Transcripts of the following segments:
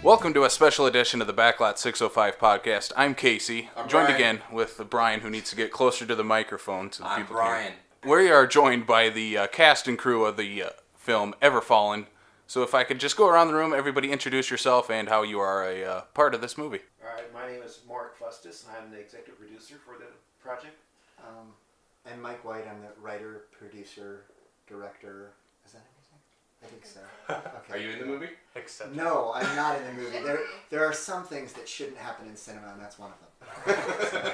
Welcome to a special edition of the Backlot 605 podcast. I'm Casey, I'm joined Brian. again with Brian, who needs to get closer to the microphone so I'm people Brian. can hear. We are joined by the cast and crew of the film Everfallen. So if I could just go around the room, everybody introduce yourself and how you are a part of this movie. All right, my name is Mark Fustus, and I'm the executive producer for the project. I'm Mike White. I'm the writer, producer, director. Is that everything? I think so. Okay. Are you in the movie? Except No, I'm not in the movie. There are some things that shouldn't happen in cinema, and that's one of them.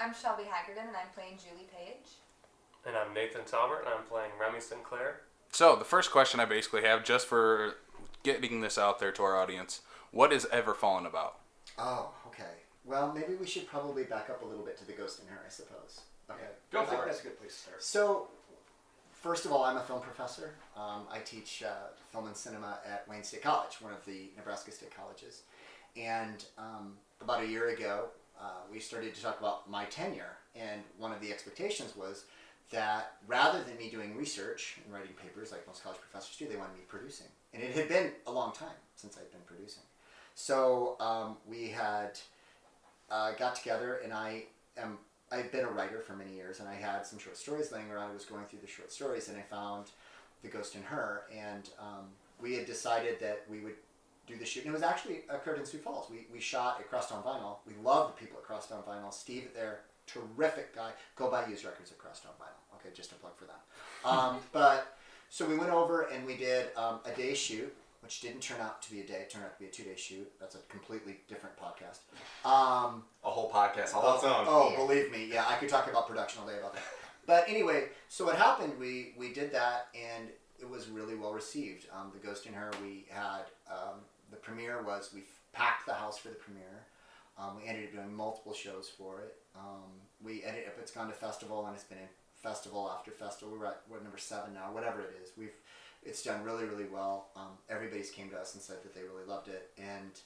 I'm Shelby Haggerty, and I'm playing Julie Page. And I'm Nathan Talbert, and I'm playing Remy Sinclair. So the first question I basically have, just for getting this out there to our audience, what is Everfallen about? Oh, okay. Well, maybe we should probably back up a little bit to The Ghost in Her, I suppose. Okay. I think that's a good place to start. So, first of all, I'm a film professor. I teach film and cinema at Wayne State College, one of the Nebraska State Colleges. And about a year ago, we started to talk about my tenure. And one of the expectations was that rather than me doing research and writing papers like most college professors do, they wanted me producing. And it had been a long time since I'd been producing. So we had got together, and I've been a writer for many years, and I had some short stories laying around. I was going through the short stories, and I found The Ghost in Her, and we had decided that we would do the shoot. And it was actually occurred in Sioux Falls. We shot at Crosstown Vinyl. We love the people at Crosstown Vinyl. Steve, they're terrific guy. Go buy used records at Crosstown Vinyl. Okay, just a plug for them. But so we went over and we did a day shoot, which didn't turn out to be a day. It turned out to be a 2-day shoot. That's a completely different podcast. A whole podcast all its own. Oh, believe me, yeah, I could talk about production all day about that. But anyway, so what happened? We did that, and it was really well received. The Ghost in Her. We had the premiere was we packed the house for the premiere. We ended up doing multiple shows for it. We ended up it's gone to festival, and it's been in festival after festival. We're at number 7 now, whatever it is. It's done really, really well. Everybody's came to us and said that they really loved it, and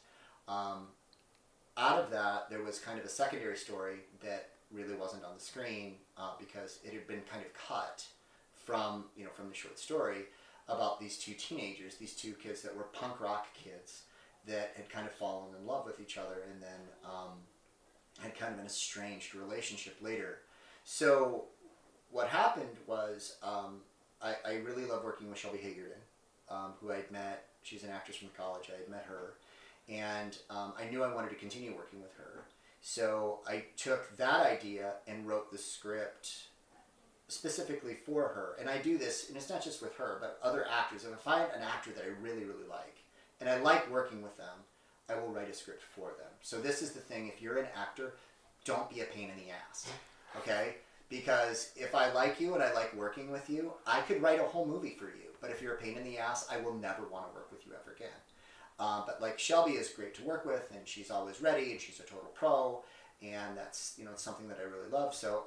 out of that, there was kind of a secondary story that really wasn't on the screen because it had been kind of cut from the short story about these two teenagers, these two kids that were punk rock kids that had kind of fallen in love with each other, and then had kind of an estranged relationship later. So what happened was I really love working with Shelby Haggerty, who I'd met. She's an actress from college. I had met her. And I knew I wanted to continue working with her. So I took that idea and wrote the script specifically for her. And I do this, and it's not just with her, but other actors. If I find an actor that I really, really like, and I like working with them, I will write a script for them. So this is the thing. If you're an actor, don't be a pain in the ass. Okay? Because if I like you and I like working with you, I could write a whole movie for you. But if you're a pain in the ass, I will never want to work with you ever again. But like Shelby is great to work with, and she's always ready, and she's a total pro, and that's it's something that I really love. So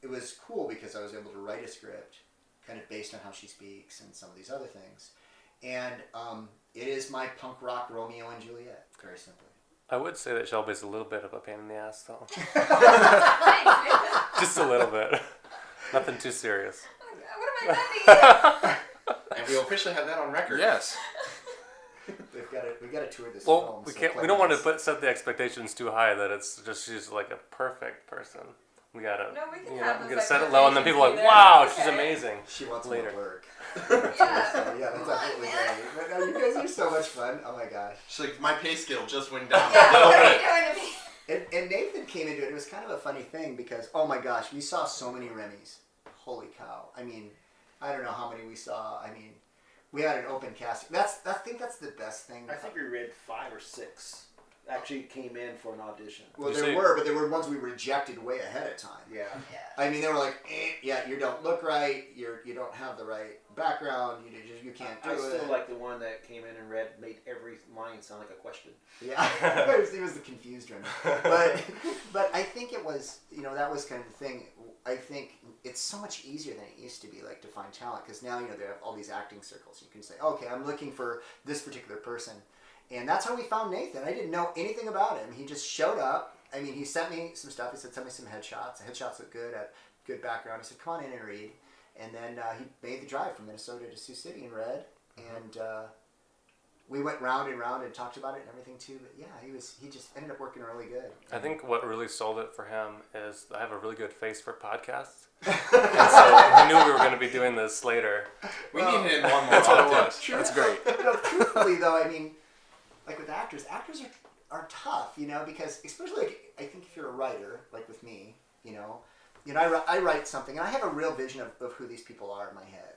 it was cool because I was able to write a script kind of based on how she speaks and some of these other things. And it is my punk rock Romeo and Juliet, very simply. I would say that Shelby's a little bit of a pain in the ass, though. Thanks. Just a little bit. Nothing too serious. What am I done to And we officially have that on record. Yes. We got to tour this Well, film. we so can't. We don't want to set the expectations too high that it's just she's like a perfect person. We gotta. No, we can have we those gotta set it low, and then people are like, expectations "Wow, either. she's Okay. amazing." She wants later. more work. Yeah. So, yeah, that's Come on, absolutely man. great. But no, you guys are so much fun. Oh my gosh. She's like, my pay scale just went down. Yeah, a little what are bit. you doing to me? And Nathan came into it. It was kind of a funny thing because, oh my gosh, we saw so many Remy's. Holy cow. I mean, I don't know how many we saw. I mean, we had an open casting. I think that's the best thing. I think we read 5 or 6 actually came in for an audition. Well, You there see- were, but there were ones we rejected way ahead of time. Yeah. Yeah. I mean, they were like, yeah, you don't look right. You don't have the right background. You can't do I it. still like the one that came in and made every line sound like a question. Yeah, he was the confused one. But I think it was, that was kind of the thing. I think it's so much easier than it used to be, like, to find talent, because now, they have all these acting circles. You can say, okay, I'm looking for this particular person. And that's how we found Nathan. I didn't know anything about him. He just showed up. I mean, he sent me some stuff. He said, send me some headshots. The headshots look good, had good background. He said, come on in and read. And then he made the drive from Minnesota to Sioux City and read. And we went round and round and talked about it and everything too. But yeah, he just ended up working really good. I think what really sold it for him is I have a really good face for podcasts. And so he knew we were going to be doing this later. We need him one more. That's what it often. was. That's great. Truthfully though, I mean, like with actors are tough, because especially like, I think if you're a writer, like with me, I write something and I have a real vision of who these people are in my head.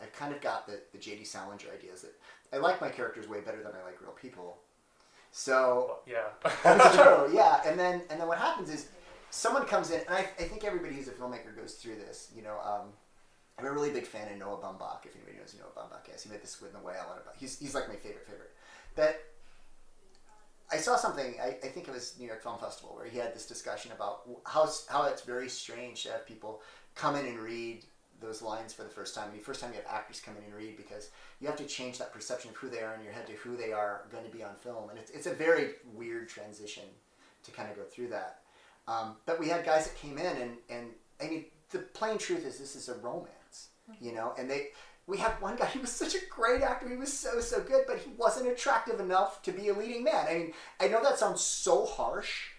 I've kind of got the J.D. Salinger ideas that I like my characters way better than I like real people. So Yeah. that's true, yeah. And then what happens is someone comes in, and I think everybody who's a filmmaker goes through this. I'm a really big fan of Noah Baumbach. If anybody knows who Noah Baumbach is, he made The Squid and the Whale. He's like my favorite. But I saw something. I think it was New York Film Festival where he had this discussion about how it's very strange to have people come in and read those lines for the first time. The first time you have actors come in and read, because you have to change that perception of who they are in your head to who they are going to be on film, and it's a very weird transition to kind of go through that. But we had guys that came in, and I mean, the plain truth is this is a romance, and we had one guy, he was such a great actor, he was so good, but he wasn't attractive enough to be a leading man. I mean, I know that sounds so harsh,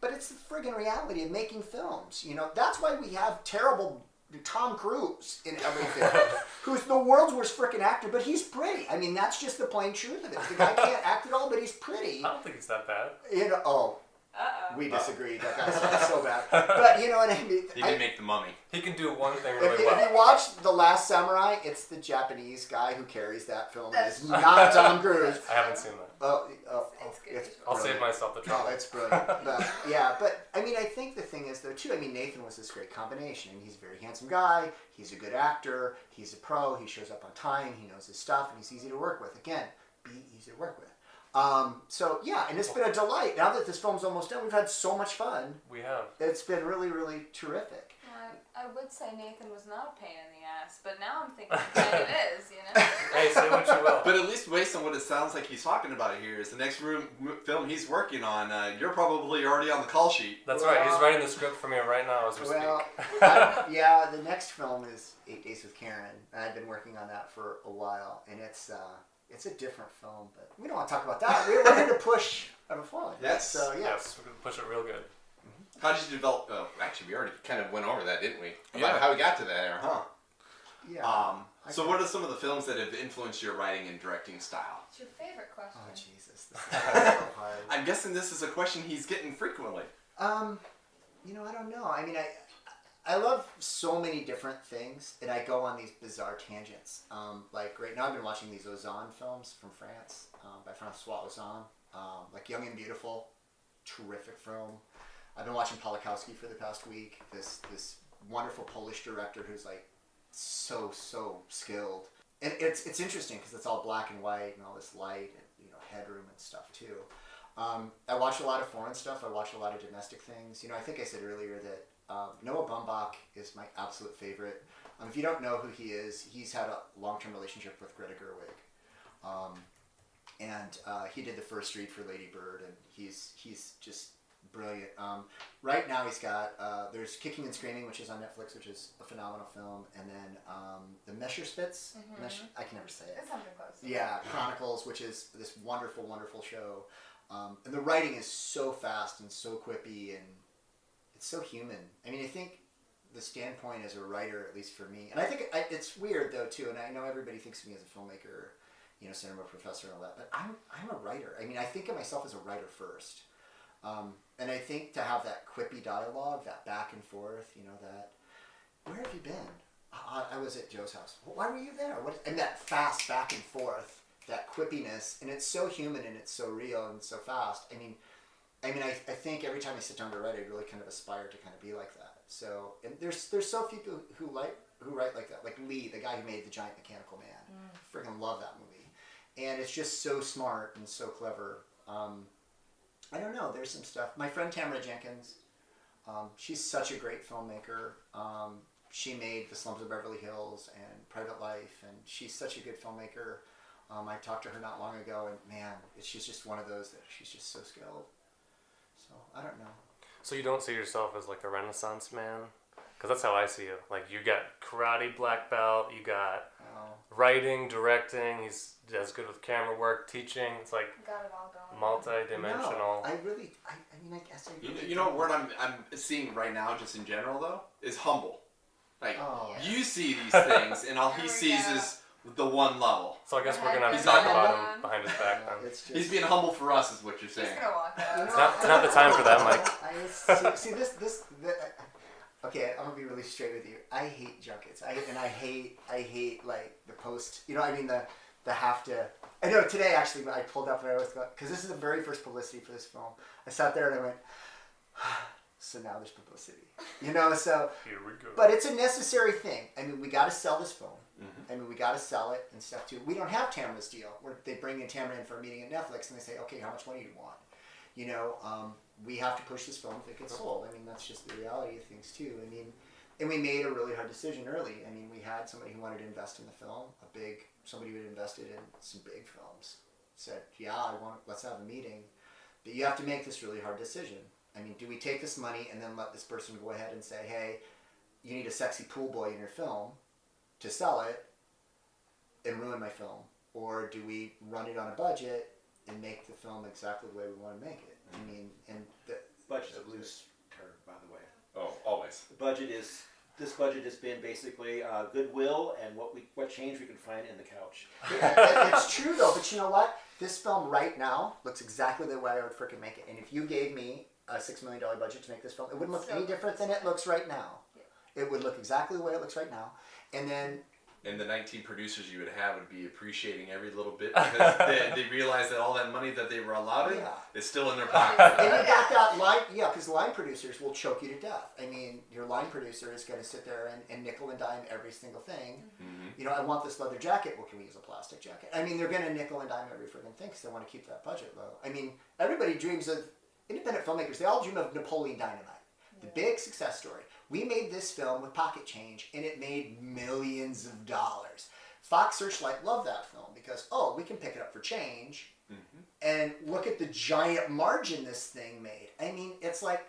but it's the friggin' reality of making films. That's why we have terrible Tom Cruise in everything, who's the world's worst freaking actor, but he's pretty. I mean, that's just the plain truth of it. The guy can't act at all, but he's pretty. I don't think it's that bad. We disagree. That guy's so bad. But you know what I mean? He did make The Mummy. He can do one thing If really well. you watch The Last Samurai, it's the Japanese guy who carries that film. It's not Tom Cruise. I haven't seen that. It's good. I'll save myself the Oh, trouble. it's brilliant. But I mean, I think the thing is though too. I mean, Nathan was this great combination. I mean, he's a very handsome guy. He's a good actor. He's a pro. He shows up on time. He knows his stuff, and he's easy to work with. Again, be easy to work with. So yeah, and it's been a delight. Now that this film's almost done, we've had so much fun. We have. It's been really, really terrific. I would say Nathan was not a pain in the ass, but now I'm thinking that it is, Hey, say what you will. But at least based on what it sounds like he's talking about here is the next film he's working on. You're probably already on the call sheet. That's right. He's writing the script for me right now as we speak. The next film is 8 Days with Karen. I've been working on that for a while, and it's a different film, but we don't want to talk about that. We're here to push Ever Fallen. Yes. So yeah. Yes, we're going to push it real good. How did you develop? Oh, actually, we already kind of went over that, didn't we? About Yeah. how we got to that, huh? Yeah. So what are some of the films that have influenced your writing and directing style? What's your favorite question? Oh Jesus, this is so hard. I'm guessing this is a question he's getting frequently. I don't know. I mean, I love so many different things, and I go on these bizarre tangents. Like right now, I've been watching these Ozon films from France by Francois Ozon, like Young and Beautiful, terrific film. I've been watching Polakowski for the past week. This wonderful Polish director who's like so skilled, and it's interesting because it's all black and white and all this light and headroom and stuff too. I watch a lot of foreign stuff. I watch a lot of domestic things. I think I said earlier that Noah Baumbach is my absolute favorite. If you don't know who he is, he's had a long-term relationship with Greta Gerwig, and he did the first read for Lady Bird, and he's just brilliant. Right now he's got there's Kicking and Screaming, which is on Netflix, which is a phenomenal film, and then the Messerschmitts. I can never say it. It's something close. Yeah, Chronicles, which is this wonderful show. And the writing is so fast and so quippy, and it's so human. I mean, I think the standpoint as a writer, at least for me, and I think it's weird though too, and I know everybody thinks of me as a filmmaker, cinema professor and all that, but I'm a writer. I mean, I think of myself as a writer first. And I think to have that quippy dialogue, that back and forth, that, where have you been? I was at Joe's house. Why were you there? And that fast back and forth, that quippiness, and it's so human and it's so real and so fast. I mean, I think every time I sit down to write, I really kind of aspire to kind of be like that. So, and there's so few people who write like that. Like Lee, the guy who made The Giant Mechanical Man. Freaking love that movie. And it's just so smart and so clever. I don't know. There's some stuff. My friend Tamara Jenkins, she's such a great filmmaker. She made The Slums of Beverly Hills and Private Life, and she's such a good filmmaker. I talked to her not long ago, and man, she's just one of those that she's just so skilled. So I don't know. So you don't see yourself as like a Renaissance man? Because that's how I see you. Like you got karate black belt, you got writing, directing. He's does good with camera work, teaching. It's like Got it all going. multi-dimensional. No, I mean, I guess I really You know what word I'm seeing right now, just in general though, is humble. Like Oh. Yeah. you see these things, and all There he we sees go. is the one level. So I guess we're gonna have to He's talk not about humble. him behind his back then. It's just, He's being humble for us, is what you're He's saying. gonna walk out. It's not the time for that, Mike. See this. Okay, I'm gonna be really straight with you. I hate junkets. I hate like the post. You know, I mean the have to. I know today actually I pulled up and I was because this is the very first publicity for this film. I sat there and I went, so now there's publicity. You know, so. Here we go. But it's a necessary thing. I mean, we got to sell this film. Mhm. I mean, we got to sell it and stuff too. We don't have Tamara's deal where they bring in Tamara in for a meeting at Netflix and they say, okay, how much money do you want? You know, we have to push this film if it gets sold. I mean, that's just the reality of things too. I mean, and we made a really hard decision early. I mean, we had somebody who wanted to invest in the film, somebody who had invested in some big films, said, yeah, let's have a meeting. But you have to make this really hard decision. I mean, do we take this money and then let this person go ahead and say, hey, you need a sexy pool boy in your film to sell it and ruin my film? Or do we run it on a budget and make the film exactly the way we want to make it? I mean, and Budget's a loose term, by the way. Oh, always. This budget has been basically goodwill and what change we can find in the couch. it's true though, but you know what? This film right now looks exactly the way I would freaking make it. And if you gave me a $6 million budget to make this film, it wouldn't look any different than it looks right now. It would look exactly the way it looks right now. And then And the 19 producers you would have would be appreciating every little bit because they realize that all that money that they were allotted Yeah. is still in their pocket. and you got that line, yeah, because line producers will choke you to death. I mean, your line producer is going to sit there and nickel and dime every single thing. Mhm. You know, I want this leather jacket. Well, can we use a plastic jacket? I mean, they're going to nickel and dime every friggin' thing because they want to keep that budget low. I mean, everybody dreams of, independent filmmakers, they all dream of Napoleon Dynamite. The big success story. We made this film with pocket change and it made millions of dollars. Fox Searchlight loved that film because, we can pick it up for change and look at the giant margin this thing made. I mean, it's like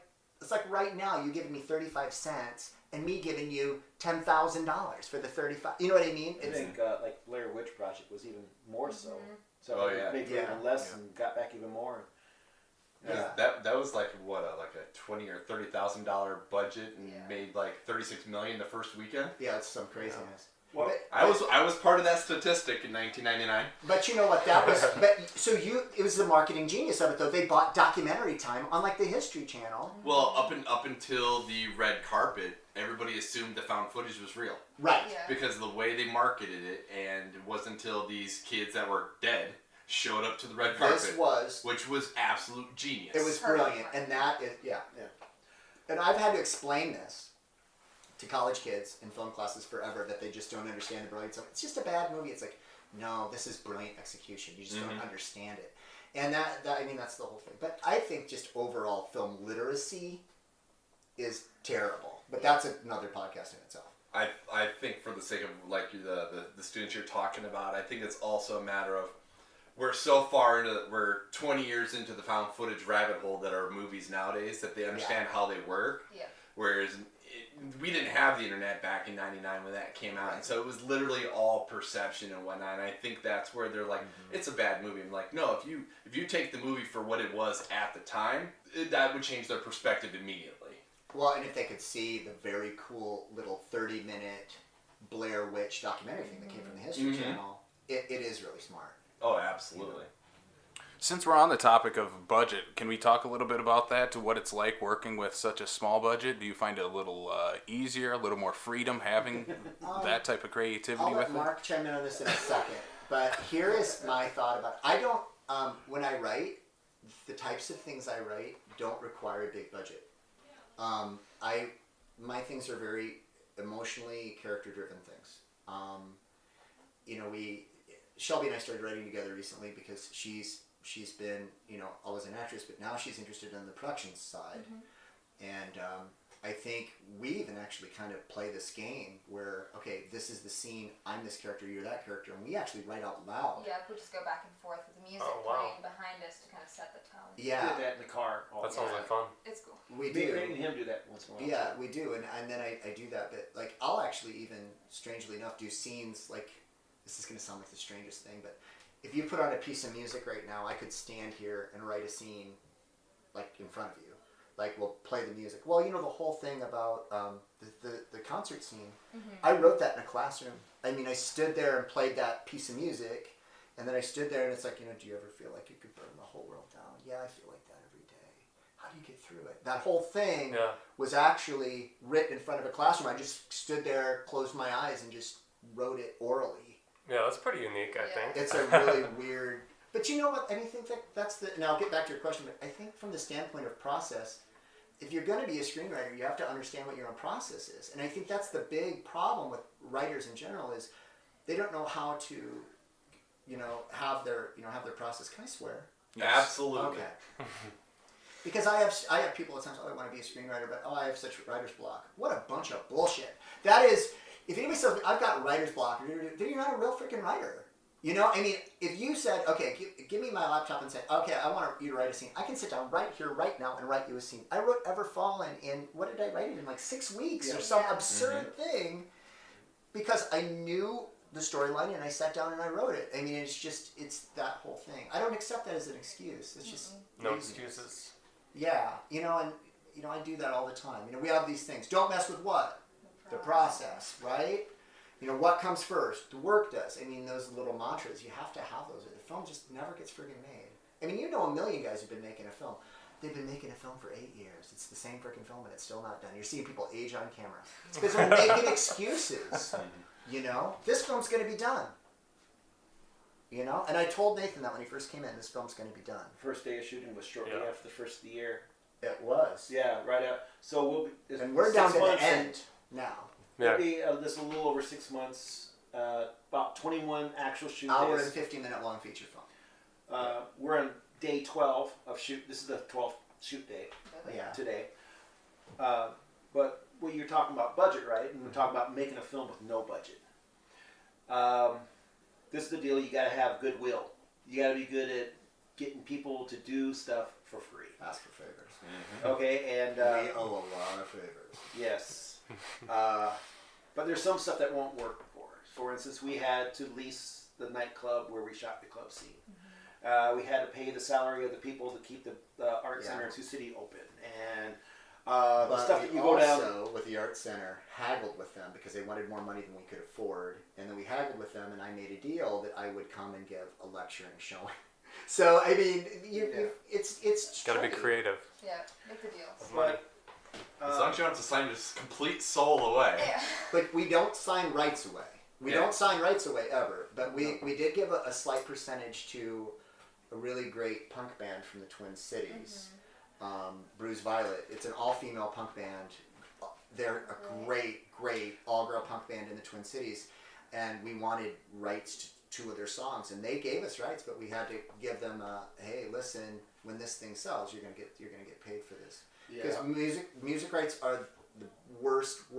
right now you giving me 35 cents and me giving you $10,000 for the 35. You know what I mean? I think like Blair Witch Project was even more so. So Oh, yeah. maybe even less and got back even more. Yeah. That was like what like a $20,000 or $30,000 budget and made like $36 million the first weekend. Yeah, it's some craziness. Well, I was part of that statistic in 1999. But you know what? That was. It was the marketing genius of it, though. They bought documentary time on like the History Channel. Well, up until the red carpet, everybody assumed the found footage was real Right. Yeah. because of the way they marketed it, and it wasn't until these kids that were dead showed up to the red carpet, which was absolute genius. It was brilliant, and that is yeah. And I've had to explain this to college kids in film classes forever that they just don't understand the brilliance of it. It's just a bad movie. It's like, no, this is brilliant execution. You just don't understand it. And that I mean that's the whole thing. But I think just overall film literacy is terrible. But that's another podcast in itself. I think for the sake of like the students you're talking about, I think it's also a matter of we're so far we're 20 years into the found footage rabbit hole that are movies nowadays that they understand how they work. Yeah. Whereas we didn't have the internet back in '99 when that came out, and so it was literally all perception and whatnot. And I think that's where they're like, it's a bad movie. I'm like, no, if you take the movie for what it was at the time, that would change their perspective immediately. Well, and if they could see the very cool little 30-minute Blair Witch documentary thing that came from the History Channel, it is really smart. Oh, absolutely. Since we're on the topic of budget, can we talk a little bit about that, to what it's like working with such a small budget? Do you find it a little easier, a little more freedom having that type of creativity I'll with let Mark chime in on this in a second. But here is my thought about it. I don't, when I write, the types of things I write don't require a big budget. My things are very emotionally character-driven things. Shelby and I started writing together recently because she's been, always an actress, but now she's interested in the production side. And I think we even actually kind of play this game where, okay, this is the scene, I'm this character, you're that character, and we actually write out loud. Yeah, we just go back and forth with the music Oh, wow. playing behind us to kind of set the tone. Yeah, did that in the car. All That the sounds time. like fun. It's cool. we Me do. and him do that once in a while. Yeah, we do, and then I do that, but like I'll actually even strangely enough do scenes like this is going to sound like the strangest thing, but if you put on a piece of music right now, I could stand here and write a scene like in front of you. Like, we'll play the music. Well, the whole thing about the concert scene, I wrote that in a classroom. I mean, I stood there and played that piece of music, and then I stood there and it's like, do you ever feel like you could burn the whole world down? Yeah, I feel like that every day. How do you get through it? That whole thing was actually written in front of a classroom. I just stood there, closed my eyes, and just wrote it orally. Yeah, that's pretty unique, I think. It's a really weird... But you know what? I mean, I think that's the... Now, I'll get back to your question, but I think from the standpoint of process, if you're going to be a screenwriter, you have to understand what your own process is. And I think that's the big problem with writers in general is they don't know how to, have their process. Can I swear? Absolutely. Okay. Because I have people at times, I want to be a screenwriter, but I have such writer's block. What a bunch of bullshit. That is, if anybody says, I've got writer's block, then you're not a real freaking writer. I mean, if you said, okay, give me my laptop and say, okay, I want you to write a scene. I can sit down right here, right now, and write you a scene. I wrote Everfallen in, what did I write it in, like 6 weeks or some absurd thing, because I knew the storyline and I sat down and I wrote it. I mean, it's that whole thing. I don't accept that as an excuse. It's just No laziness. excuses. Yeah, and I do that all the time. We have these things. Don't mess with what? The process, right? What comes first? The work does. I mean, those little mantras, you have to have those. The film just never gets friggin' made. I mean, a million guys who've been making a film. They've been making a film for 8 years. It's the same friggin' film and it's still not done. You're seeing people age on camera. It's because they're making excuses. This film's going to be done. And I told Nathan that when he first came in, this film's going to be done. First day of shooting was shortly after the first of the year. It was. Yeah, right out. So we'll be... And we're down to the end now. It'll be this a little over 6 months, about 21 actual shoot Hour days. and 15-minute long feature film. We're on day 12 of shoot. This is the 12th shoot day Yeah. today. But what you're talking about budget, right? And we're talking about making a film with no budget. This is the deal. You got to have goodwill. You got to be good at getting people to do stuff for free. Ask for favors. Okay, and We owe a lot of favors. yes. But there's some stuff that won't work for us. For instance, we had to lease the nightclub where we shot the club scene. We had to pay the salary of the people to keep the art center in Sioux City open. And the But stuff that we you go down... also, with the art center, haggled with them because they wanted more money than we could afford. And then we haggled with them and I made a deal that I would come and give a lecture and a showing. So, I mean, it's Got to be tricky. creative. Yeah, make the deals. Money. As long as you don't have to sign your complete soul away. Yeah. But we don't sign rights away. We don't sign rights away ever. But we did give a slight percentage to a really great punk band from the Twin Cities, Bruise Violet. It's an all-female punk band. They're a great all-girl punk band in the Twin Cities, and we wanted rights to 2 of their songs, and they gave us rights, but we had to give them hey, listen, when this thing sells, you're gonna get paid for this. Because music rights are the worst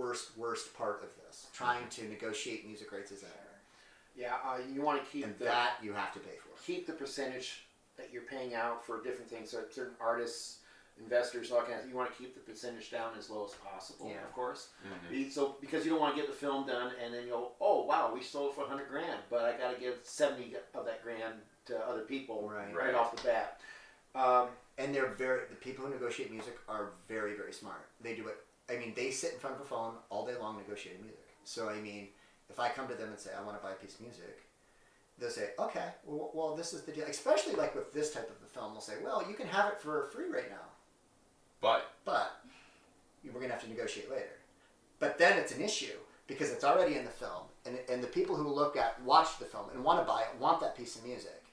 part of this. Trying to negotiate music rights is an error. Yeah, you want to keep And that you have to pay for. keep the percentage that you're paying out for different things. So certain artists, investors, all kinds. You want to keep the percentage down as low as possible, of course. So because you don't want to get the film done and then you'll, oh wow, we sold it for $100,000, but I got to give 70 of that grand to other people right off the bat. And the people who negotiate music are very, very smart. They do it. I mean, they sit in front of a phone all day long negotiating music. So I mean, if I come to them and say I want to buy a piece of music, they'll say, okay, well, this is the deal. Especially like with this type of a film, they'll say, well, you can have it for free right now, but we're going to have to negotiate later. But then it's an issue because it's already in the film, and the people who watch the film and want to buy it want that piece of music.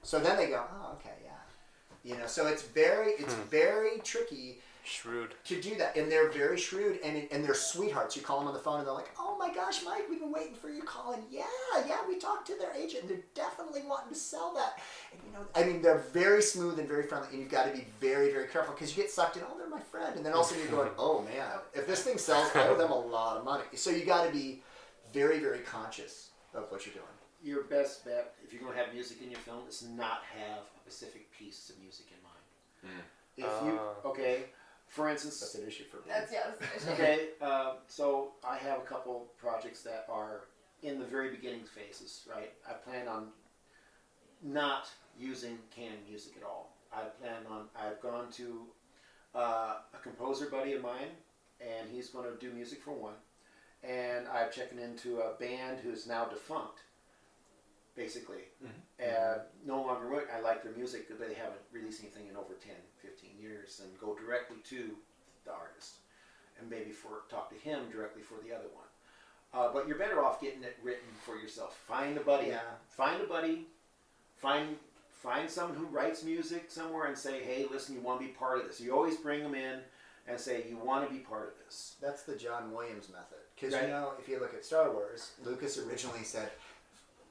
So then they go, oh, okay, yeah. So it's very tricky. Shrewd. To do that, and they're very shrewd, and they're sweethearts. You call them on the phone, and they're like, "Oh my gosh, Mike, we've been waiting for you calling." Yeah, we talked to their agent, and they're definitely wanting to sell that. And I mean, they're very smooth and very friendly, and you've got to be very, very careful because you get sucked in. Oh, they're my friend, and then all of a sudden you're going, "Oh man, if this thing sells, I owe them a lot of money." So you got to be very, very conscious of what you're doing. Your best bet, if you're going to have music in your film, is not have a specific piece of music in mind. If you for instance, That's an issue for me. That's an issue. okay, so I have a couple projects that are in the very beginning phases, right? I plan on not using canned music at all. I've gone to a composer buddy of mine, and he's going to do music for one. And I've checked into a band who's now defunct, basically. No longer work. I like their music, but they haven't released anything in over 10, 15 years, and go directly to the artist. And maybe talk to him directly for the other one. But you're better off getting it written for yourself. Find a buddy. Yeah. Find a buddy. Find someone who writes music somewhere and say, hey, listen, you want to be part of this. You always bring them in and say, you want to be part of this. That's the John Williams method. Because, Right. you know, if you look at Star Wars, Lucas originally said,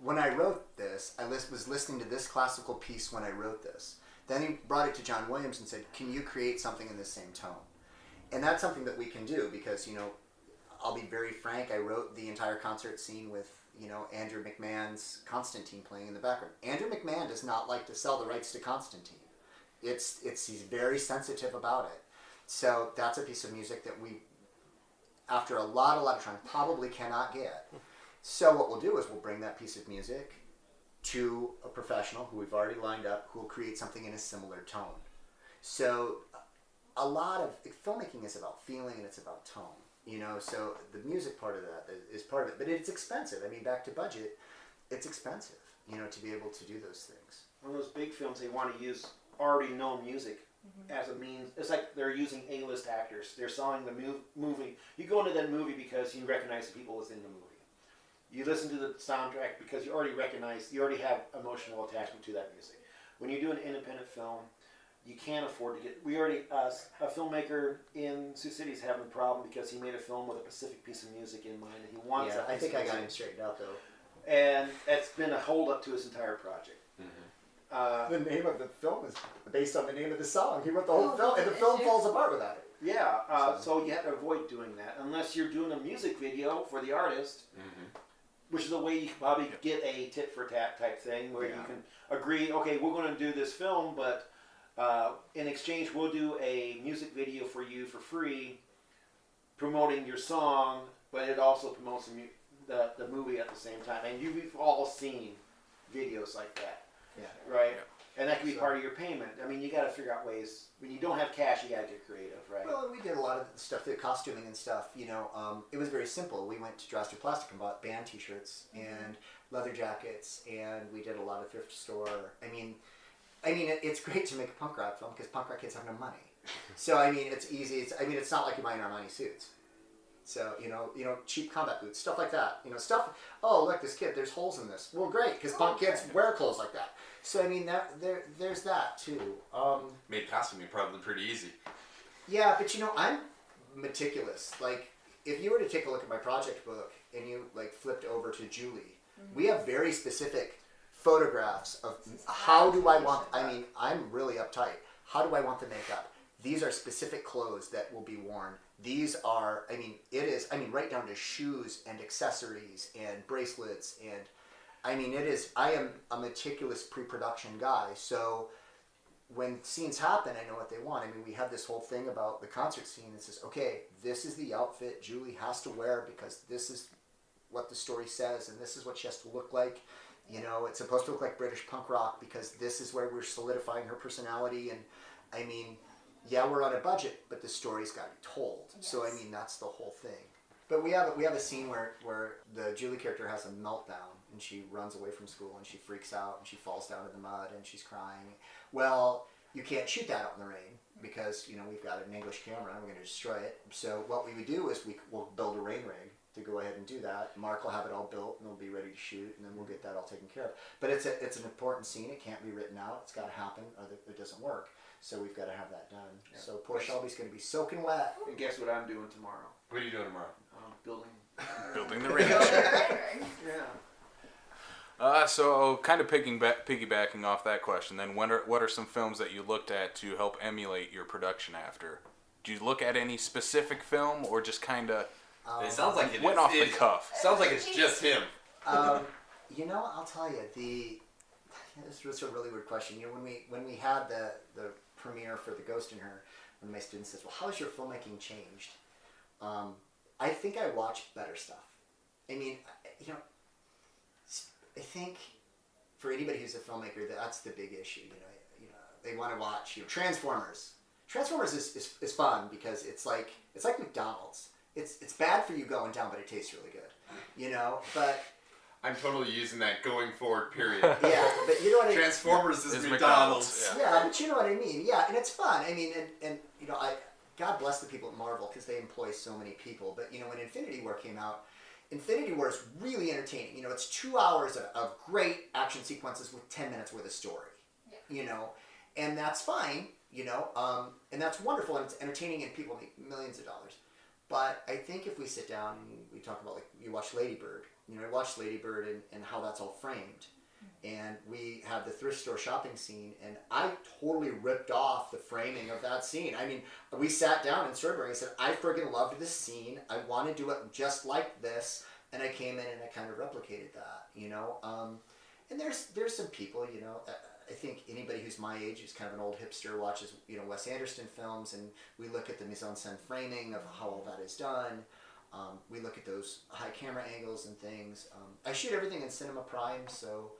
when I wrote this, I was listening to this classical piece when I wrote this. Then he brought it to John Williams and said, can you create something in the same tone? And that's something that we can do because, you know, I'll be very frank, I wrote the entire concert scene with, you know, Andrew McMahon's Constantine playing in the background. Andrew McMahon does not like to sell the rights to Constantine. He's very sensitive about it. So that's a piece of music that we, after a lot of trying, probably cannot get. So what we'll do is we'll bring that piece of music to a professional who we've already lined up who will create something in a similar tone. So a lot of filmmaking is about feeling and it's about tone. You know, so the music part of that is part of it, but it's expensive. I mean, back to budget, it's expensive, you know, to be able to do those things. One of those big films, they want to use already known music as a means. It's like they're using A-list actors. They're selling the movie. You go into that movie because you recognize the people within the movie. You listen to the soundtrack because you already have emotional attachment to that music. When you do an independent film, you can't afford to get. A filmmaker in Sioux City is having a problem because he made a film with a specific piece of music in mind, and he wants Yeah, that. I think I piece of got him music. straightened out though. And it's been a hold up to his entire project. The name of the film is based on the name of the song. He wrote the whole Oh, film, and the that's film an falls apart without it. Yeah, so you have to avoid doing that unless you're doing a music video for the artist, which is a way you can probably get a tit for tat type thing where you can agree, okay, we're going to do this film, but in exchange we'll do a music video for you for free, promoting your song, but it also promotes the movie at the same time. And you've all seen videos like that. Yeah. Right? And that can be part of your payment. I mean, you got to figure out ways. When you don't have cash, you got to get creative, right? Well, and we did a lot of stuff, the costuming and stuff. You know, it was very simple. We went to Dresser Plastic and bought band T-shirts and leather jackets, and we did a lot of thrift store. I mean, it's great to make a punk rock film because punk rock kids have no money. So I mean, it's easy. It's not like you're buying Armani suits. So you know, cheap combat boots, stuff like that. You know, stuff. Oh, look, this kid. There's holes in this. Well, great, because punk kids wear clothes like that. So I mean, there's that too. Made costuming probably pretty easy. Yeah, but you know, I'm meticulous. Like, if you were to take a look at my project book and you like flipped over to Julie, we have very specific photographs of how do I want. I mean, I'm really uptight. How do I want the makeup? These are specific clothes that will be worn. These are, right down to shoes and accessories and bracelets and, I am a meticulous pre-production guy. So when scenes happen, I know what they want. I mean, we have this whole thing about the concert scene that says, okay, this is the outfit Julie has to wear because this is what the story says and this is what she has to look like. You know, it's supposed to look like British punk rock because this is where we're solidifying her personality. And I mean, yeah, we're on a budget, but the story's got to be told. Yes. So I mean, that's the whole thing. But we have a scene where the Julie character has a meltdown and she runs away from school and she freaks out and she falls down in the mud and she's crying. Well, you can't shoot that out in the rain because, you know, we've got an English camera and we're going to destroy it. So what we would do is we'll build a rain rig to go ahead and do that. Mark will have it all built and we'll be ready to shoot and then we'll get that all taken care of. But it's an important scene. It can't be written out. It's got to happen or it doesn't work. So we've got to have that done. Yeah. So poor Shelby's going to be soaking wet. And guess what I'm doing tomorrow? What are you doing tomorrow? Building the range. Yeah. So kind of piggybacking off that question, then what are some films that you looked at to help emulate your production after? Do you look at any specific film or just kind of it sounds like it went off the cuff? Sounds like it's just him. You know, I'll tell you, this was a really weird question. You know, when we had the premiere for The Ghost in Her, one of my students says, well, how has your filmmaking changed? I think I watch better stuff. I mean, you know, think for anybody who's a filmmaker, that's the big issue. They want to watch Transformers. Transformers is fun because it's like McDonald's. It's bad for you going down, but it tastes really good. But I'm totally using that going forward. Period. yeah, but you know what I mean. Transformers is McDonald's. Yeah, but you know what I mean. Yeah, and it's fun. I mean, and God bless the people at Marvel because they employ so many people. But when Infinity War came out, Infinity War is really entertaining. It's 2 hours of great action sequences with 10 minutes worth of story. Yeah. And that's fine. And that's wonderful and it's entertaining and people make millions of dollars. But I think if we sit down and we talk about you watch Lady Bird. I watched Lady Bird and how that's all framed. And we have the thrift store shopping scene, and I totally ripped off the framing of that scene. I mean, we sat down in Strawberry and said, I friggin' loved this scene. I want to do it just like this. And I came in and I kind of replicated that, And there's some people, I think anybody who's my age, who's kind of an old hipster, watches, Wes Anderson films, and we look at the mise-en-scène framing of how all that is done. We look at those high camera angles and things. I shoot everything in Cinema Prime, so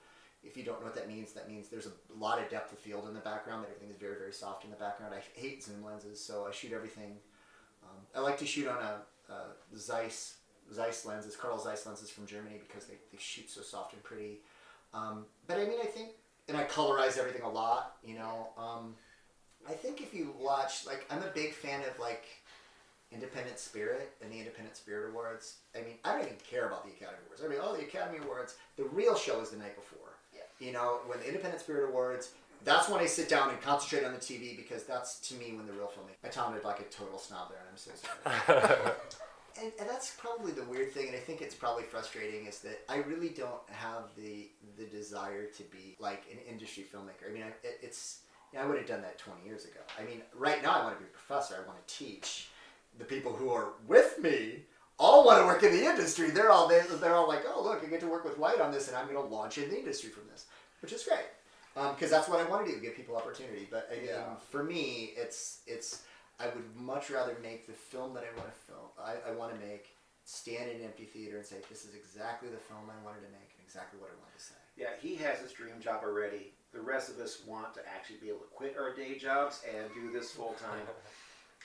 if you don't know what that means there's a lot of depth of field in the background, that everything is very, very soft in the background. I hate zoom lenses, so I shoot everything. I like to shoot on a Zeiss lenses, Carl Zeiss lenses from Germany, because they shoot so soft and pretty. But I mean, I think, and I colorize everything a lot, I think if you watch, I'm a big fan of, Independent Spirit and the Independent Spirit Awards. I mean, I don't even care about the Academy Awards. I mean, the Academy Awards, the real show is the night before. Yeah. When the Independent Spirit Awards, that's when I sit down and concentrate on the TV, because that's, to me, when the real filming. I sounded like a total snob there, and I'm so sorry. and that's probably the weird thing, and I think it's probably frustrating, is that I really don't have the desire to be like an industry filmmaker. I mean, I would have done that 20 years ago. I mean, right now I want to be a professor. I want to teach. The people who are with me all want to work in the industry. They're all like, oh, look, I get to work with White on this, and I'm going to launch in the industry from this, which is great, because that's what I want to do, give people opportunity. But for me, it's I would much rather make the film that I want to film. I want to make, stand in an empty theater and say, this is exactly the film I wanted to make and exactly what I wanted to say. Yeah, he has his dream job already. The rest of us want to actually be able to quit our day jobs and do this full time.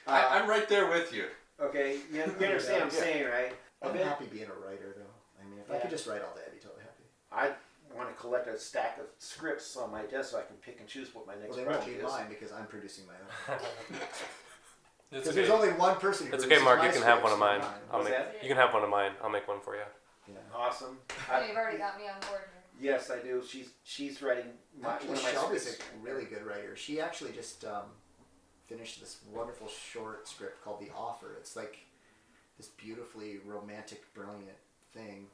I'm right there with you. Okay, you understand what I'm saying, right? I'm happy being a writer, though. I mean, if I could just write all day, I'd be totally happy. I want to collect a stack of scripts on my desk so I can pick and choose what my next project is. Well, they won't be mine because I'm producing my own. It's Because there's only one person who It's produces okay, Mark. my You can have one of scripts, mine. not You can have one of mine. I'll make one for you. Yeah. Awesome. You've already got me on board here. Yes, I do. She's writing one Actually, of my Shelby's scripts. a really good writer. She actually just finished this wonderful short script called The Offer. It's like this beautifully romantic, brilliant thing,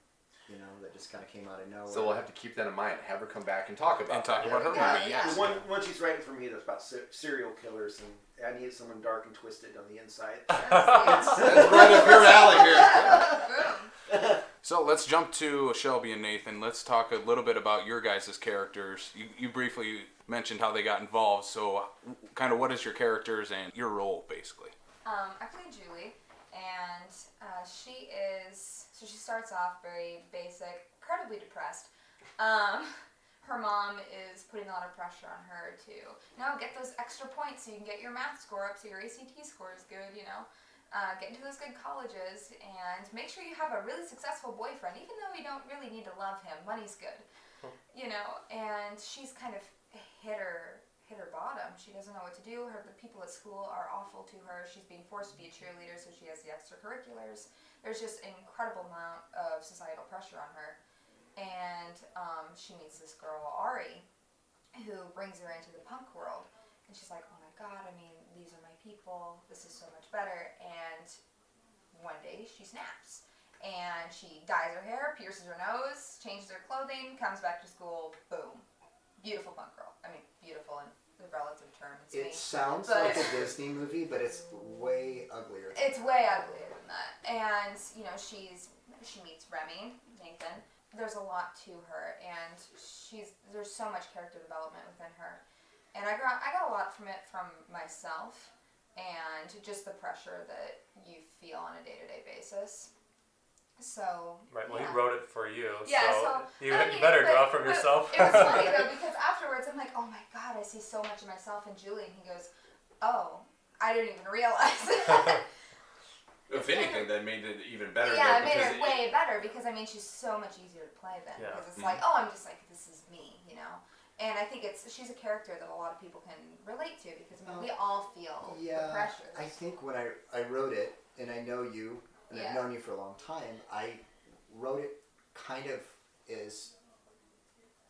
that just kind of came out of nowhere. So we'll have to keep that in mind. Have her come back and talk about her movie. The one she's writing for me that's about serial killers, and I needed someone dark and twisted on the inside. That's right up your alley here. Boom. So let's jump to Shelby and Nathan. Let's talk a little bit about your guys' characters. You briefly mentioned how they got involved, so kind of what is your characters and your role, basically? I play Julie, and she starts off very basic, incredibly depressed. Her mom is putting a lot of pressure on her to, get those extra points so you can get your math score up so your ACT score is good, get into those good colleges, and make sure you have a really successful boyfriend, even though you don't really need to love him. Money's good, and she's kind of hit her bottom. She doesn't know what to do. The people at school are awful to her. She's being forced to be a cheerleader, so she has the extracurriculars. There's just an incredible amount of societal pressure on her. And she meets this girl, Ari, who brings her into the punk world. And she's like, oh my god, these are my people. This is so much better. And one day she snaps. And she dyes her hair, pierces her nose, changes her clothing, comes back to school, boom. Beautiful punk girl. Beautiful in the relative term. It sounds like a Disney movie, but it's way uglier. It's way uglier than that. And, she meets Remy, Nathan. There's a lot to her, and there's so much character development within her. And I got a lot from it from myself, and just the pressure that you feel on a day-to-day basis. So Right. Well, yeah. he wrote it for you. Yeah, So, so, you, I mean, you better but- draw from but yourself. It was funny though because afterwards I'm like, oh my god, I see so much of myself in Julie, and he goes, oh, I didn't even realize. If anything, that made it even better. Yeah, though, it made because it way better because I mean she's so much easier to play then Yeah. because it's like, oh, I'm just like this is me, you know. And I think she's a character that a lot of people can relate to because I mean we all feel the pressures. I think when I wrote it, and I know you, and I've Yeah. known you for a long time, I wrote it kind of as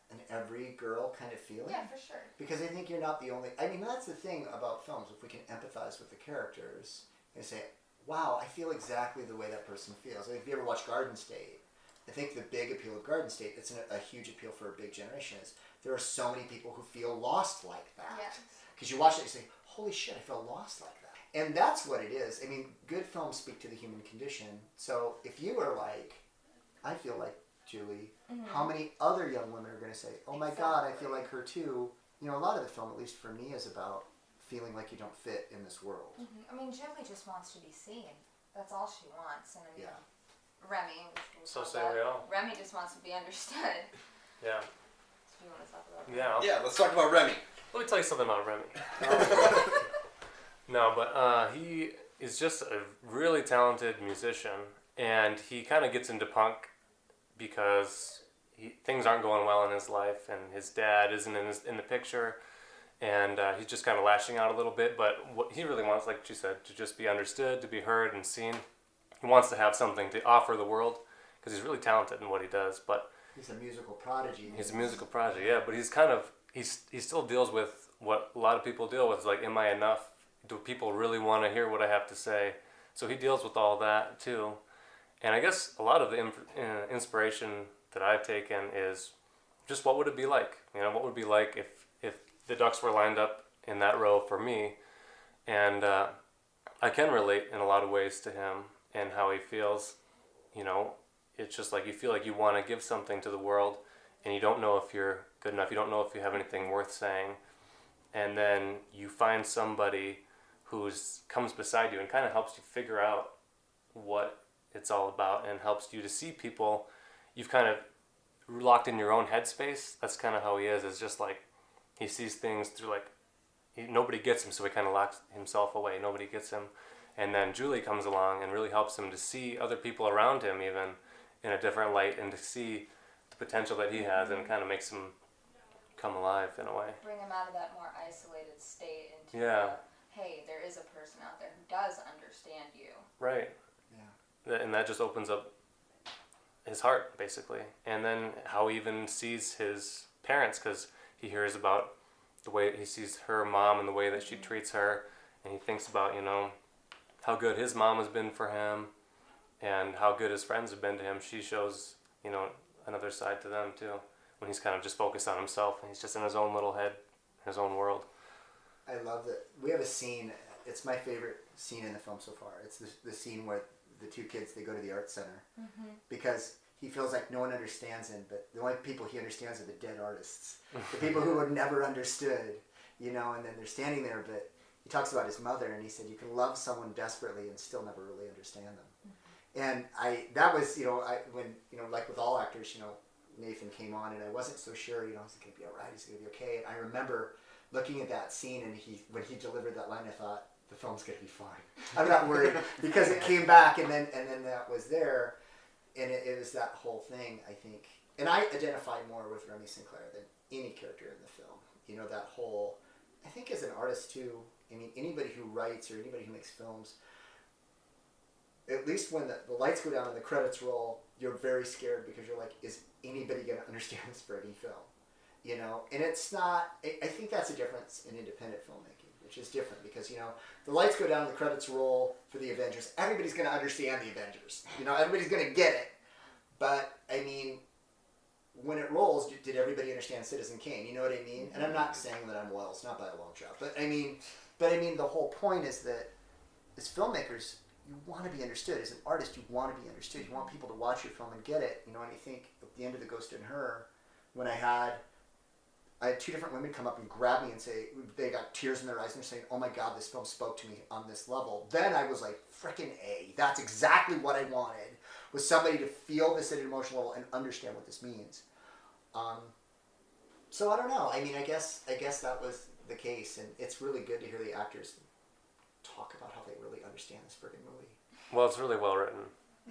an every girl kind of feeling. Yeah, for sure. Because I think you're not the only. I mean, that's the thing about films. If we can empathize with the characters and say, wow, I feel exactly the way that person feels. Like, if you ever watch Garden State, I think the big appeal of Garden State, it's a huge appeal for a big generation, is there are so many people who feel lost like that. Yes. Because you watch it and you say, holy shit, I feel lost like that. And that's what it is. I mean, good films speak to the human condition. So if you are like, I feel like Julie, how many other young women are going to say, oh my God, I feel like her too. You know, a lot of the film, at least for me, is about feeling like you don't fit in this world. I mean, Julie just wants to be seen. That's all she wants. And I mean, Yeah. Remy, which we'll So talk say about, we all. Remy just wants to be understood. Yeah. Do you want to talk about that? Yeah. Yeah, let's talk about Remy. Let me tell you something about Remy. No, but he is just a really talented musician, and he kind of gets into punk because things aren't going well in his life, and his dad isn't in the picture, and he's just kind of lashing out a little bit. But what he really wants, like you said, to just be understood, to be heard and seen. He wants to have something to offer the world because he's really talented in what he does. But He's a musical prodigy. he's a musical prodigy, yeah. But he's kind of he still deals with what a lot of people deal with, like, am I enough? Do people really want to hear what I have to say? So he deals with all that too. And I guess a lot of the inspiration that I've taken is just what would it be like? You know, what would it be like if the ducks were lined up in that row for me? And I can relate in a lot of ways to him and how he feels. You know, it's just like you feel like you want to give something to the world and you don't know if you're good enough. You don't know if you have anything worth saying. And then you find somebody who comes beside you and kind of helps you figure out what it's all about and helps you to see people. You've kind of locked in your own headspace. That's kind of how he is. It's just like he sees things through nobody gets him, so he kind of locks himself away. Nobody gets him. And then Julie comes along and really helps him to see other people around him even in a different light and to see the potential that he has, and it kind of makes him come alive in a way. Bring him out of that more isolated state into hey, there is a person out there who does understand you. Right. Yeah. And that just opens up his heart, basically. And then how he even sees his parents, because he hears about the way he sees her mom and the way that she treats her, and he thinks about, you know, how good his mom has been for him and how good his friends have been to him. She shows, you know, another side to them too, when he's kind of just focused on himself and he's just in his own little head, his own world. I love that. We have a scene. It's my favorite scene in the film so far. It's the scene where the two kids, they go to the art center because he feels like no one understands him, but the only people he understands are the dead artists, the people who were never understood, you know. And then they're standing there, but he talks about his mother, and he said you can love someone desperately and still never really understand them. And that was, you know, when, you know, like with all actors, you know, Nathan came on and I wasn't so sure, you know, is he going to be all right? Is he going to be okay? And I remember looking at that scene, and when he delivered that line, I thought, the film's going to be fine. I'm not worried, because it came back, and then that was there, and it was that whole thing, I think. And I identify more with Remy Sinclair than any character in the film. You know, that whole, I think as an artist too, I mean, anybody who writes or anybody who makes films, at least when the lights go down and the credits roll, you're very scared because you're like, is anybody going to understand this for any film? You know, and it's not, I think that's a difference in independent filmmaking, which is different because, you know, the lights go down, the credits roll for the Avengers. Everybody's going to understand the Avengers. You know, everybody's going to get it. But, I mean, when it rolls, did everybody understand Citizen Kane? You know what I mean? And I'm not saying that I'm Wells, not by a long shot. But I mean, the whole point is that as filmmakers, you want to be understood. As an artist, you want to be understood. You want people to watch your film and get it. You know, and I think at the end of The Ghost in Her, when I had two different women come up and grab me and say, they got tears in their eyes and they're saying, oh my God, this film spoke to me on this level. Then I was like, frickin' A, that's exactly what I wanted. with somebody to feel this at an emotional level and understand what this means. So I don't know. I mean, I guess that was the case, and it's really good to hear the actors talk about how they really understand this friggin' movie. Well, it's really well written.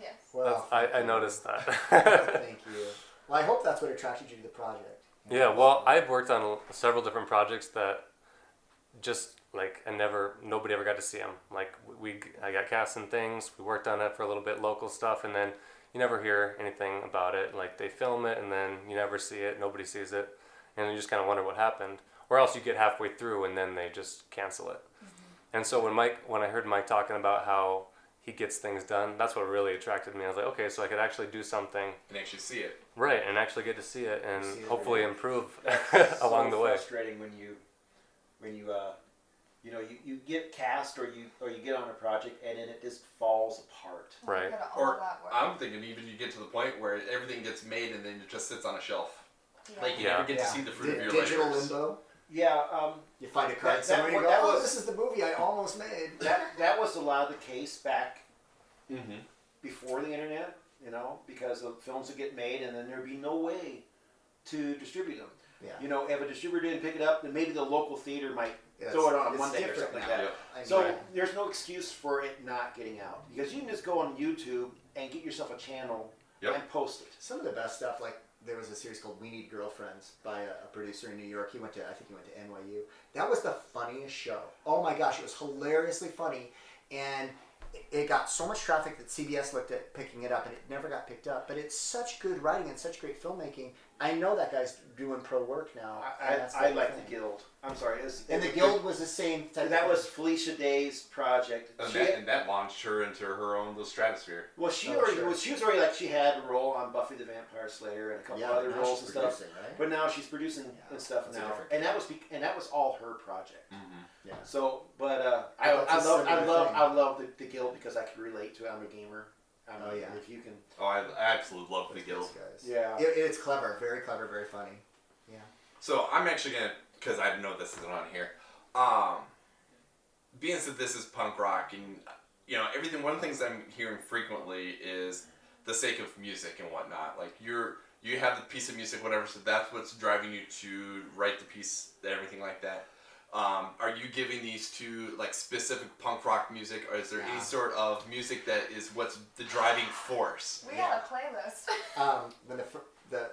Yes. Well, I noticed that. thank you. Well, I hope that's what attracted you to the project. Yeah, well, I've worked on several different projects that just like nobody ever got to see them. Like I got cast in things. We worked on it for a little bit, local stuff, and then you never hear anything about it. Like they film it and then you never see it. Nobody sees it, and you just kind of wonder what happened. Or else you get halfway through and then they just cancel it. Mm-hmm. And so when I heard Mike talking about how he gets things done, that's what really attracted me. I was like, okay, so I could actually do something. And actually see it. Right, and actually get to see it and See it, hopefully yeah. improve It's along so the way. frustrating when you you get cast or you get on a project and then it just falls apart. Right. Look at all Or that work. I'm thinking even you get to the point where everything gets made and then it just sits on a shelf. Yeah. Like you Yeah. never get to see the fruit of your Digital labors. limbo. Yeah, You find a card That- somewhere and you that go, oh, was- this is the movie I almost made. that was a lot of the case back Mm-hmm. before the internet, because the films would get made and then there'd be no way to distribute them. Yeah. If a distributor didn't pick it up, then maybe the local theater might Yeah, throw it on a it's Monday or different something like now. that. Yeah. I So know. there's no excuse for it not getting out because you can just go on YouTube and get yourself a channel Yep. and post it. Some of the best stuff, like there was a series called We Need Girlfriends by a producer in New York. I think he went to NYU. That was the funniest show. Oh my gosh, it was hilariously funny, and it got so much traffic that CBS looked at picking it up, and it never got picked up. But it's such good writing and such great filmmaking. I know that guy's doing pro work now. and that's I the like thing. the Guild. I'm sorry. And the Guild was the same type. That of was Felicia Day's project. And that launched her into her own little stratosphere. Well, she Oh, already sure. she was already like she had a role on Buffy the Vampire Slayer and a couple other now roles she's and stuff. producing, right? But now she's producing and stuff It's a now, different and that was all her project. Mm-hmm. Yeah. So, but I That's a similar thing. love the Guild because I could relate to it. I'm a gamer. Oh, yeah. If you can, Oh, I absolutely love the Those Guild. guys. yeah. It's clever, very clever, very funny. So I'm actually gonna, because I know this isn't on here. Being that this is punk rock and everything, one of the things I'm hearing frequently is the sake of music and whatnot. Like you have the piece of music, whatever, so that's what's driving you to write the piece, everything like that. Are you giving these to like specific punk rock music, or is there any sort of music that is what's the driving force? We got a playlist. When the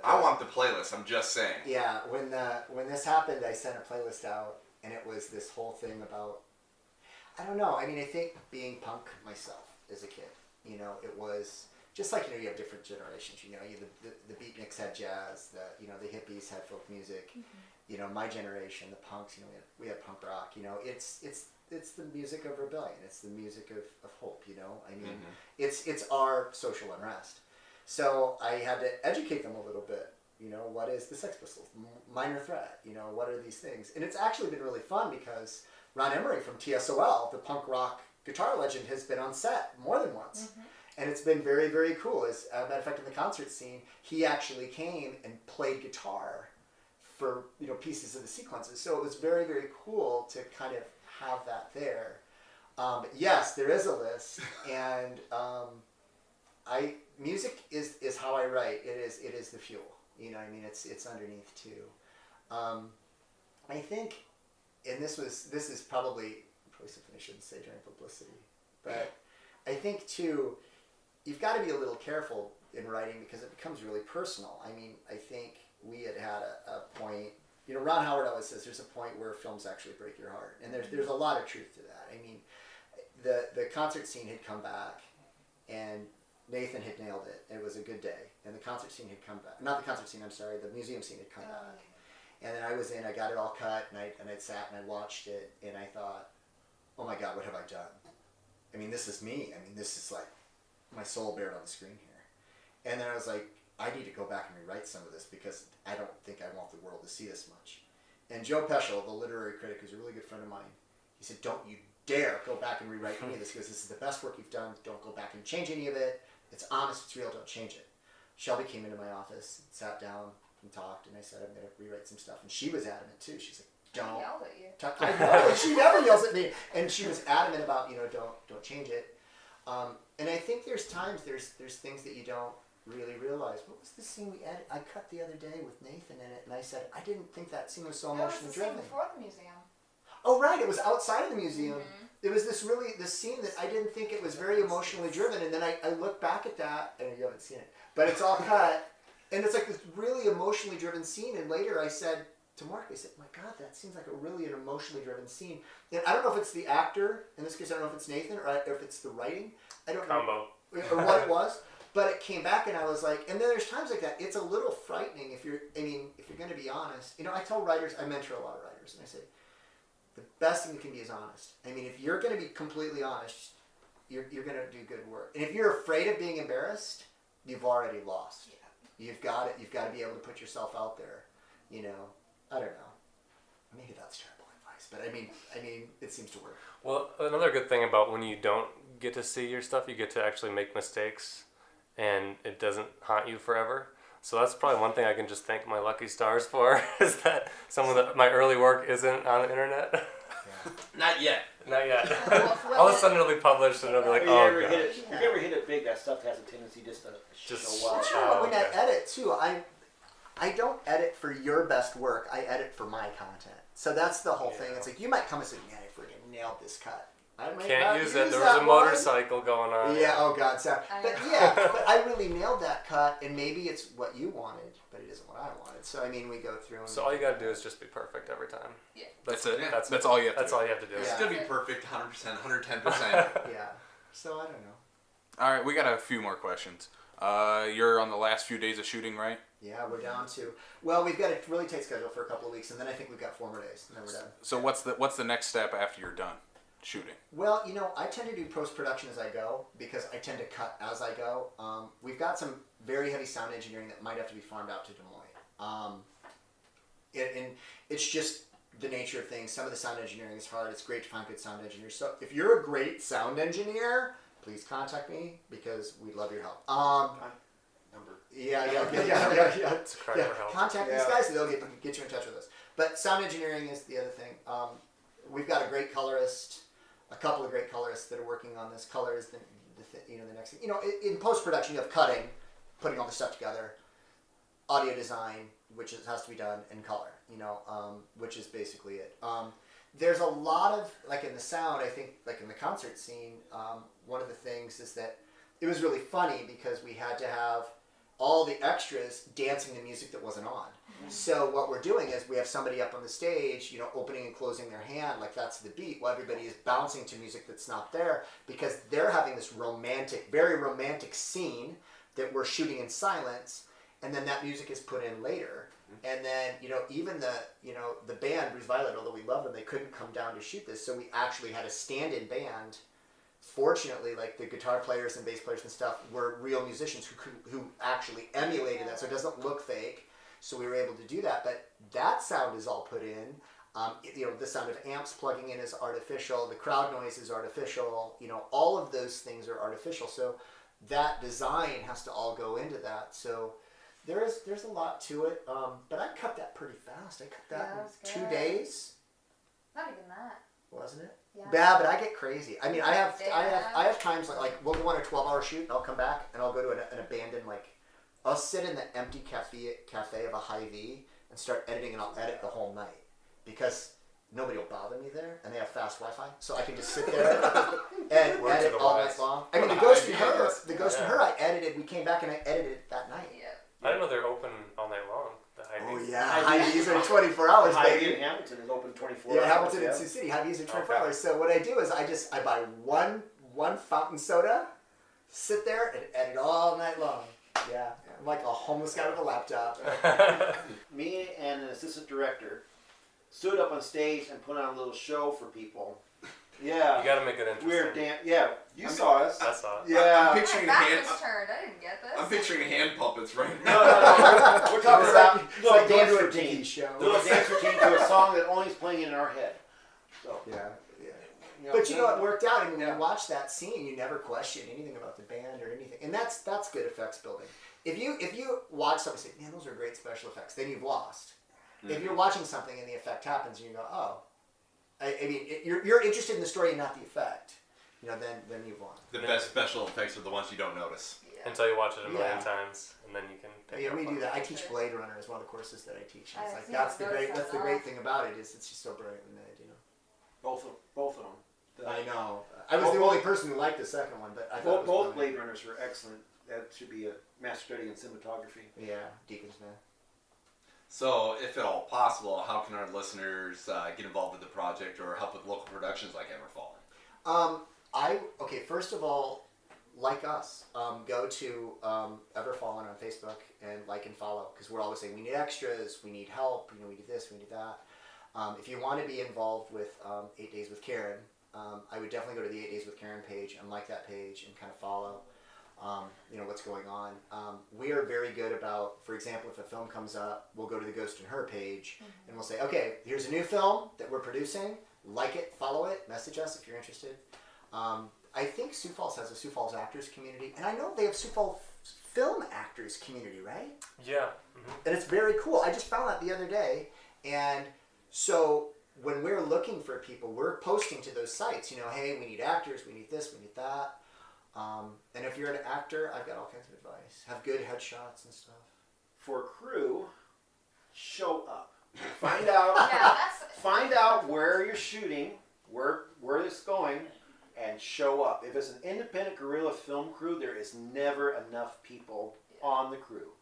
I want the playlist. I'm just saying. Yeah, when this happened, I sent a playlist out, and it was this whole thing about, I don't know. I mean, I think being punk myself as a kid, it was just like you have different generations. The beatniks had jazz, the hippies had folk music. Mm-hmm. My generation, the punks, we had punk rock. It's the music of rebellion. It's the music of hope. I mean, it's our social unrest. So I had to educate them a little bit. What is the Sex Pistols? Minor Threat. What are these things? And it's actually been really fun because Ron Emery from TSOL, the punk rock guitar legend, has been on set more than once. Mm-hmm. And it's been very, very cool. As a matter of fact, in the concert scene, he actually came and played guitar for pieces of the sequences. So it was very, very cool to kind of have that there. But yes, there is a list, and music is how I write. It is the fuel. It's underneath too. I think, and this is probably something I shouldn't say during publicity, but I think too, you've got to be a little careful in writing because it becomes really personal. I mean, I think we had a point. Ron Howard always says there's a point where films actually break your heart, and there's a lot of truth to that. I mean, the concert scene had come back, and Nathan had nailed it. It was a good day, and the concert scene had come back. Not the concert scene. I'm sorry. The museum scene had come back, and then I was in. I got it all cut, and I sat and I watched it, and I thought, oh my God, what have I done? I mean, this is me. I mean, this is like my soul bared on the screen here. And then I was like, I need to go back and rewrite some of this because I don't think I want the world to see this much. And Joe Peschel, the literary critic, who's a really good friend of mine, he said, don't you dare go back and rewrite any of this because this is the best work you've done. Don't go back and change any of it. It's honest, it's real, don't change it. Shelby came into my office, sat down and talked, and I said, I'm going to rewrite some stuff. And she was adamant too. She's like, don't. I yelled at you. I know, she never yells at me. And she was adamant about, don't change it. And I think there's times there's things that you don't really realize. What was the scene we edited? I cut the other day with Nathan in it, and I said I didn't think that scene was so That was emotionally the scene driven. before the museum. Oh right, it was outside of the museum. Mm-hmm. It was this scene that I didn't think it was very emotionally driven, and then I look back at that, and you haven't seen it, but it's all cut, and it's like this really emotionally driven scene. And later I said to Mark, I said, "My God, that seems like an emotionally driven scene." And I don't know if it's the actor in this case. I don't know if it's Nathan or if it's the writing. I don't Combo. know or what it was. But it came back, and I was like, and then there's times like that. It's a little frightening if you're going to be honest. I tell writers, I mentor a lot of writers, and I say, the best thing you can be is honest. If you're going to be completely honest, you're going to do good work. And if you're afraid of being embarrassed, you've already lost. Yeah. You've got to be able to put yourself out there. I don't know. Maybe that's terrible advice, but it seems to work. Well, another good thing about when you don't get to see your stuff, you get to actually make mistakes, and it doesn't haunt you forever. So that's probably one thing I can just thank my lucky stars for, is that some of my early work isn't on the internet. Yeah. Not yet. Not yet. All of a sudden it'll be published, and it'll be like, If you oh ever god. hit it, if you ever hit it big, that stuff has a tendency just to Just- show up. Oh, When I okay. edit too, I don't edit for your best work. I edit for my content. So that's the whole thing. It's like you might come and say, "Man, I freaking nailed this cut." I might Can't not use it. There was that a one. motorcycle going on. Yeah. Oh God. So, I but know. yeah, but I really nailed that cut, and maybe it's what you wanted, but it isn't what I wanted. So we go through. And So all you gotta do is just be perfect every time. Yeah. That's it. Yeah. That's all you have to That's do. all you have to do. It's Yeah. gonna be perfect, 100%, 110%. Yeah. So I don't know. All right, we got a few more questions. You're on the last few days of shooting, right? Yeah, we're down to. Well, we've got a really tight schedule for a couple of weeks, and then I think we've got 4 more days, and then we're done. So what's the next step after you're done shooting? Well, I tend to do post-production as I go because I tend to cut as I go. We've got some very heavy sound engineering that might have to be farmed out to Des Moines. And it's just the nature of things. Some of the sound engineering is hard. It's great to find good sound engineers. So if you're a great sound engineer, please contact me because we'd love your help. Number. Yeah. It's a cry for help. Contact these Yeah. guys and they'll get you in touch with us. But sound engineering is the other thing. We've got a great colorist, a couple of great colorists that are working on this. Color is the next thing. In post production you have cutting, putting all the stuff together, audio design, which has to be done, and color. Which is basically it. There's a lot of in the sound. I think in the concert scene, one of the things is that it was really funny because we had to have all the extras dancing to music that wasn't on. So what we're doing is we have somebody up on the stage, opening and closing their hand like that's the beat, while everybody is bouncing to music that's not there because they're having this very romantic scene that we're shooting in silence, and then that music is put in later. And then, even the band, Bruce Violet, although we love them, they couldn't come down to shoot this, so we actually had a stand-in band. Fortunately, the guitar players and bass players and stuff were real musicians who actually emulated that, so it doesn't look fake. So we were able to do that, but that sound is all put in. The sound of amps plugging in is artificial. The crowd noise is artificial. All of those things are artificial. So that design has to all go into that. So there's a lot to it. But I cut that pretty fast. I cut that Yeah, that was in 2 good. days, Not even that. wasn't it? Yeah. Yeah, but I get crazy. I have Yeah. times like we'll go on a 12-hour shoot and I'll come back and I'll go to an abandoned I'll sit in the empty cafe of a Hy-Vee and start editing, and I'll edit the whole night because nobody will bother me there and they have fast Wi-Fi, so I can just sit there and Word to edit the all wise. night long. I mean, the Well, Ghost the in idea Her, is- the Ghost in Her, I edited. We came back and I edited it that night. Yeah. I didn't know they're open all night long. The Oh Hy-Vees. yeah, Hy-Vees. Hy-Vees are 24 hours, Hy-Vee baby. in Hamilton is open 24 Yeah, hours. Hamilton and Sioux City. Hy-Vees are 24 Okay. hours. So what I do is I buy one fountain soda, sit there and edit all night long. Yeah, I'm like a homeless guy with a laptop. Me and an assistant director stood up on stage and put on a little show for people. Yeah. You gotta make it interesting. We're Yeah, you saw us. I saw it. Yeah. I'm My picturing back hand. was turned. I didn't get this. I'm picturing hand puppets right No, now. we're talking It's about like little going dance to a routine. Dickie show. Little dance routine to a song that only is playing in our head. So, Yeah. you But it worked out. I mean, when Yeah. you watch that scene, you never question anything about the band or anything, and that's good effects building. If you watch something and say, "Man, those are great special effects," then you've lost. If you're watching something and the effect happens, and you go, "Oh," I mean, you're interested in the story and not the effect. then you want. The best special effects are the ones you don't notice. Until you watch it a million Yeah. times, and then you can pick Yeah, up we on do it. that. I teach Blade Runner as one of the courses that I teach. And it's I've like seen that's it. the great Noticed that's the that. great thing about it is it's just so brilliantly made. Both of them. I know. I was the only person who liked the second one, but I thought it was Both brilliant. Blade Runners were excellent. That should be a master study in cinematography. Yeah, Deacon's Man. So, if at all possible, how can our listeners get involved with the project or help with local productions like Everfallen? First of all, like us, go to Everfallen on Facebook and like and follow, because we're always saying we need extras, we need help, we need this, we need that. If you want to be involved with 8 Days with Karen, I would definitely go to the 8 Days with Karen page and like that page and kind of follow what's going on. We are very good about, for example, if a film comes up, we'll go to the Ghost and Her page and we'll say, okay, here's a new film that we're producing, like it, follow it, message us if you're interested. I think Sioux Falls has a Sioux Falls actors community, and I know they have Sioux Falls film actors community, right? Yeah. And it's very cool. I just found that the other day, and so when we're looking for people, we're posting to those sites, hey, we need actors, we need this, we need that. And if you're an actor, I've got all kinds of advice. Have good headshots and stuff. For crew, show up. Find out. Yeah, Find out where you're shooting, where it's going, and show up. If it's an independent guerrilla film crew, there is never enough people on the crew.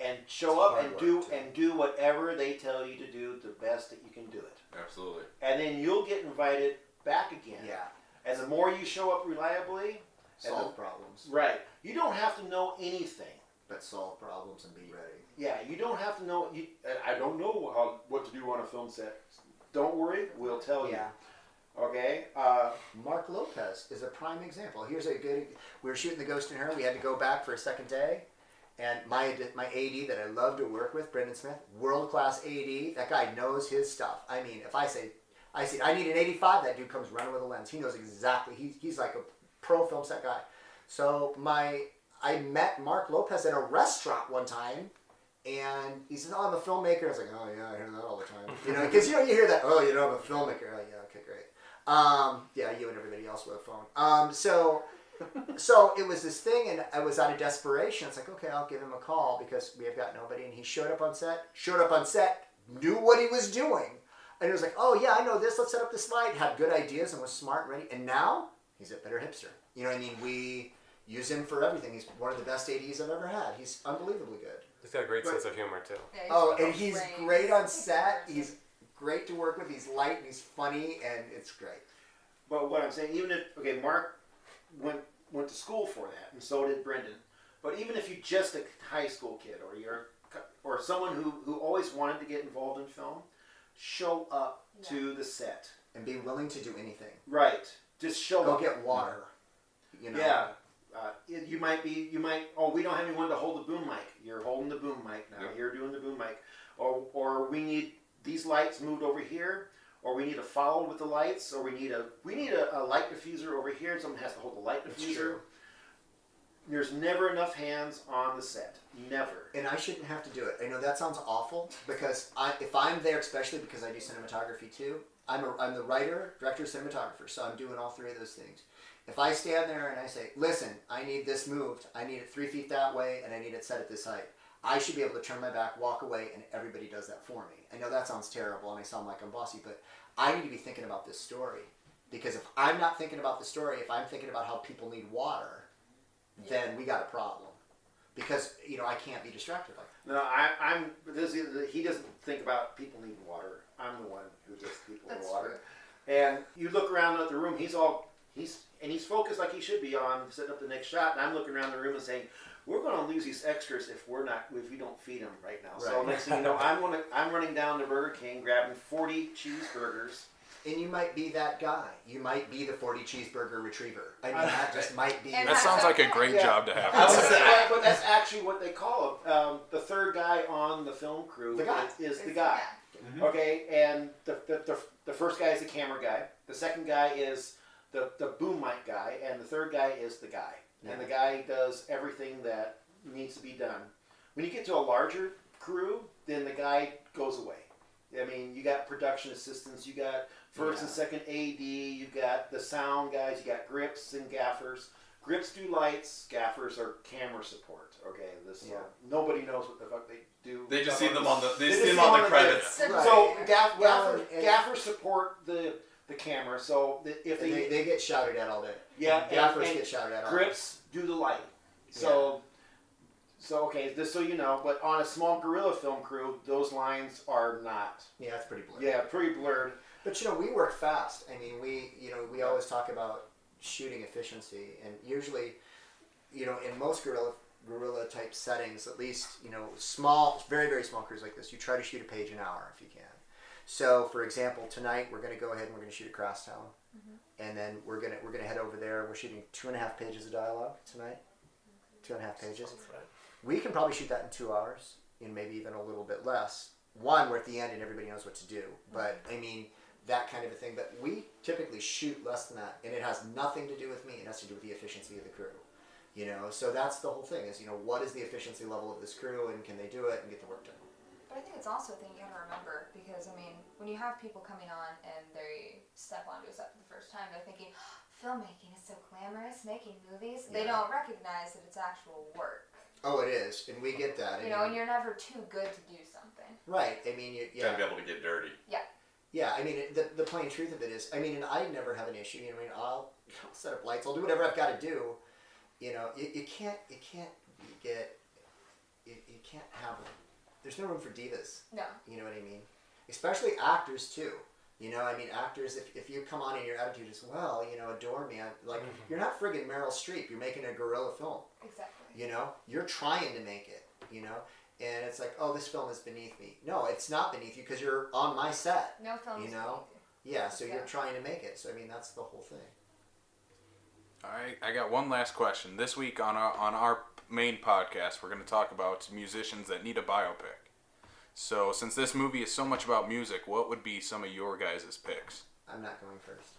And show up and do whatever they tell you to do the best that you can do it. Absolutely. And then you'll get invited back again. Yeah. And the more you show up reliably, Solve problems. right, you don't have to know anything. But solve problems and be ready. Yeah, you don't have to know. I don't know what to do on a film set. Don't worry, we'll tell you. Yeah. Okay. Mark Lopez is a prime example. Here's a good. We were shooting The Ghost and Her. We had to go back for a second day, and my AD that I love to work with, Brendan Smith, world class AD. That guy knows his stuff. I mean, if I say I need an 85, that dude comes running with a lens. He knows exactly. He's like a pro film set guy. So I met Mark Lopez at a restaurant one time. And he says, I'm a filmmaker. I was like, oh yeah, I hear that all the time. Because you hear that, oh, I'm a filmmaker. Oh yeah, okay, great. Yeah, you and everybody else with a phone. So it was this thing, and I was out of desperation. It's like, okay, I'll give him a call because we have got nobody. And he showed up on set, knew what he was doing. And he was like, oh yeah, I know this. Let's set up this light. Had good ideas and was smart and ready. And now he's a better hipster. You know what I mean? We use him for everything. He's one of the best ADs I've ever had. He's unbelievably good. He's got a great sense of humor too. Yeah, And he's great on set. He's great to work with. He's light and he's funny, and it's great. But what I'm saying, even if Mark went to school for that, and so did Brendan. But even if you're just a high school kid, or someone who always wanted to get involved in film, show up to the set And be willing to do anything. Right. Just show Go up. get water. Yeah. You might. Oh, we don't have anyone to hold the boom mic. You're holding the boom mic now. Yep. You're doing the boom mic. Or we need these lights moved over here. Or we need to follow with the lights. Or we need a light diffuser over here. And someone has to hold the light diffuser. True. There's never enough hands on the set. Never. And I shouldn't have to do it. I know that sounds awful because if I'm there, especially because I do cinematography too, I'm the writer, director, cinematographer. So I'm doing all three of those things. If I stand there and I say, listen, I need this moved, I need it 3 feet that way, and I need it set at this height, I should be able to turn my back, walk away, and everybody does that for me. I know that sounds terrible and I sound like I'm bossy, but I need to be thinking about this story. Because if I'm not thinking about the story, if I'm thinking about how people need water, then we got a problem. Because, I can't be distracted like that. No, he doesn't think about people needing water. I'm the one who gives people the water. True. And you look around at the room, he's focused like he should be on setting up the next shot, and I'm looking around the room and saying, we're going to lose these extras if we don't feed them right now. Right. So next thing you know, I'm running down to Burger King, grabbing 40 cheeseburgers. And you might be that guy. You might be the 40 cheeseburger retriever. I mean, that just might be. And That sounds like a great job to have. But that's actually what they call him. The third guy on the film crew The guy. is the guy. Mm-hmm. Okay, and the first guy is the camera guy. The second guy is the boom mic guy, and the third guy is the guy. Yeah. And the guy does everything that needs to be done. When you get to a larger crew, then the guy goes away. I mean, you got production assistants, you got first and second AD, you got the sound guys, you got grips and gaffers. Grips do lights, gaffers are camera support. Okay, nobody knows what the fuck they do. They just see them on the They see just them see on them the on credits. Right. So Well, and- gaffers support the camera. So if And they get shouted at all day. yeah, Gaffers and get shouted at all day. grips do the lighting. So okay, just so you know, but on a small guerrilla film crew, those lines are not. Yeah, that's pretty blurry. Yeah, pretty blurred. But we work fast. I mean, we always talk about shooting efficiency, and usually, in most guerrilla type settings, at least, small, very very small crews like this, you try to shoot a page an hour if you can. So, for example, tonight we're going to go ahead and we're going to shoot at Crosstown, and then we're gonna head over there. We're shooting 2.5 pages of dialogue tonight. 2.5 pages. We can probably shoot that in 2 hours, maybe even a little bit less. One, we're at the end and everybody knows what to do. But I mean, that kind of a thing. But we typically shoot less than that, and it has nothing to do with me. It has to do with the efficiency of the crew. So that's the whole thing. Is what is the efficiency level of this crew, and can they do it and get the work done? But I think it's also a thing you gotta remember, because I mean, when you have people coming on and they step onto a set for the first time, they're thinking, filmmaking is so glamorous, making movies. They don't recognize that it's actual work. Oh, it is, and we get that. And you're never too good to do something. Right. I mean, Gotta be able to get dirty. Yeah, I mean, the plain truth of it is, I mean, and I never have an issue. I'll set up lights. I'll do whatever I've got to do. You can't have. There's no room for divas. No. You know what I mean? Especially actors too. Actors. If you come on and your attitude is, well, adore me. You're not friggin' Meryl Streep. You're making a guerrilla film. Exactly. You're trying to make it. And it's like, oh, this film is beneath me. No, it's not beneath you because you're on my set. No film is Yeah, so you're trying to make it. So I mean, that's the whole thing. All right, I got one last question. This week on our main podcast, we're going to talk about musicians that need a biopic. So, since this movie is so much about music, what would be some of your guys' picks? I'm not going first.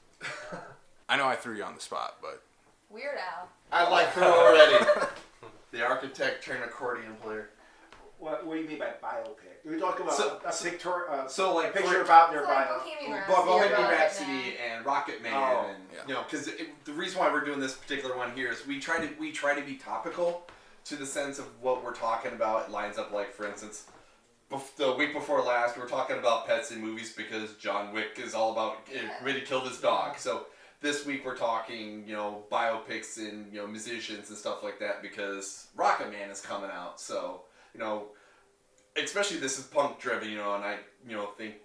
I know I threw you on the spot, but Weird Al. I like her already. The architect turned accordion player. What do you mean by biopic? Are we talking about So- a picture? So like A picture about their It's like bio. Bohemian Bohemian Rhapsody. Rhapsody and Rocket Man, Oh. and because the reason why we're doing this particular one here is we try to be topical to the sense of what we're talking about. It lines up, like for instance, the week before last we were talking about pets in movies because John Wick is all about ready to kill this dog. So this week we're talking biopics and musicians and stuff like that because Rocket Man is coming out. So especially this is punk driven, and I think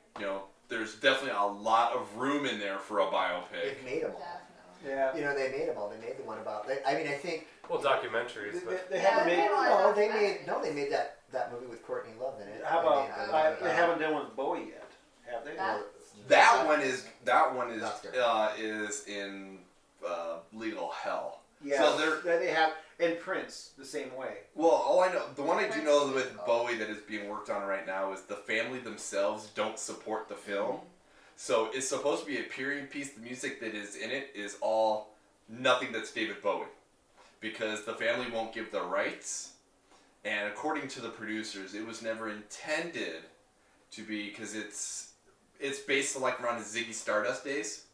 there's definitely a lot of room in there for a biopic. They've made them all. Definitely. Yeah. They made them all. They made the one about. I mean, I think. Well, documentaries, but They Yeah, haven't they made. made No, they documentaries. made that movie with Courtney Love in it. How They about made the one they about- haven't done one with Bowie yet, have they? That- That one is That's good. is in legal hell. Yeah. So they have, and Prince the same way. Well, all I know, the one I do Prince know is with legal. Bowie that is being worked on right now is the family themselves don't support the film. So it's supposed to be a period piece. The music that is in it is all nothing that's David Bowie. Because the family won't give the rights. And according to the producers, it was never intended to be, because it's based like around the Ziggy Stardust days.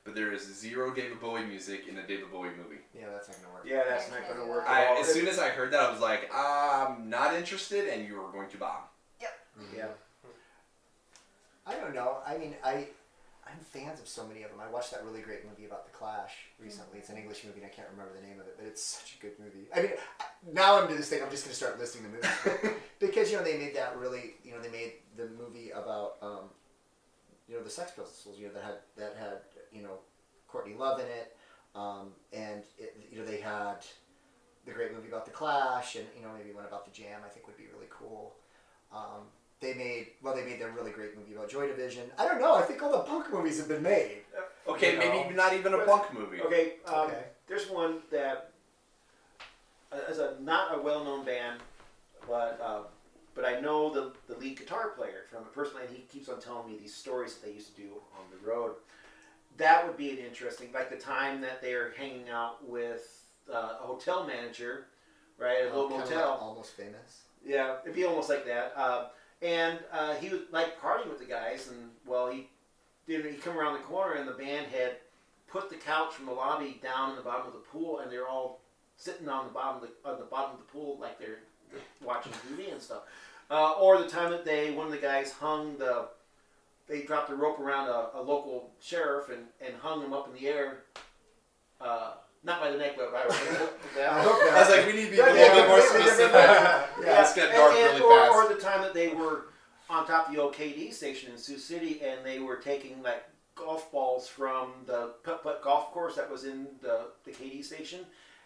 But there is zero David Bowie music in a David Bowie movie. Yeah, that's not gonna work. Yeah, that's not going to work at all. As soon as I heard that, I was like, I'm not interested, and you are going to bomb. Yeah. I don't know. I mean, I'm fans of so many of them. I watched that really great movie about the Clash recently. It's an English movie, and I can't remember the name of it, but it's such a good movie. I mean, now I'm doing this thing. I'm just going to start listing the movies because they made that really. They made the movie about the Sex Pistols. That had Courtney Love in it, and they had the great movie about the Clash, and maybe one about the Jam. I think would be really cool. They made their really great movie about Joy Division. I don't know. I think all the punk movies have been made. Okay, maybe not even a punk movie. Okay. Okay. There's one that is not a well-known band, but I know the lead guitar player from it personally, and he keeps on telling me these stories that they used to do on the road. That would be an interesting, like the time that they're hanging out with a hotel manager, right, at a little Kinda motel. like Almost Famous. Yeah, it'd be almost like that. And he was like partying with the guys, and well, he come around the corner, and the band had put the couch from the lobby down in the bottom of the pool, and they're all sitting on the bottom of the pool like they're watching TV and stuff. Or the time that one of the guys they dropped a rope around a local sheriff and hung him up in the air. Not by the neck, but by I was like, we need to be a little bit more specific. It's got dark really fast. Or the time that they were on top of the old KD station in Sioux City, and they were taking like golf balls from the putt-putt golf course that was in the KD station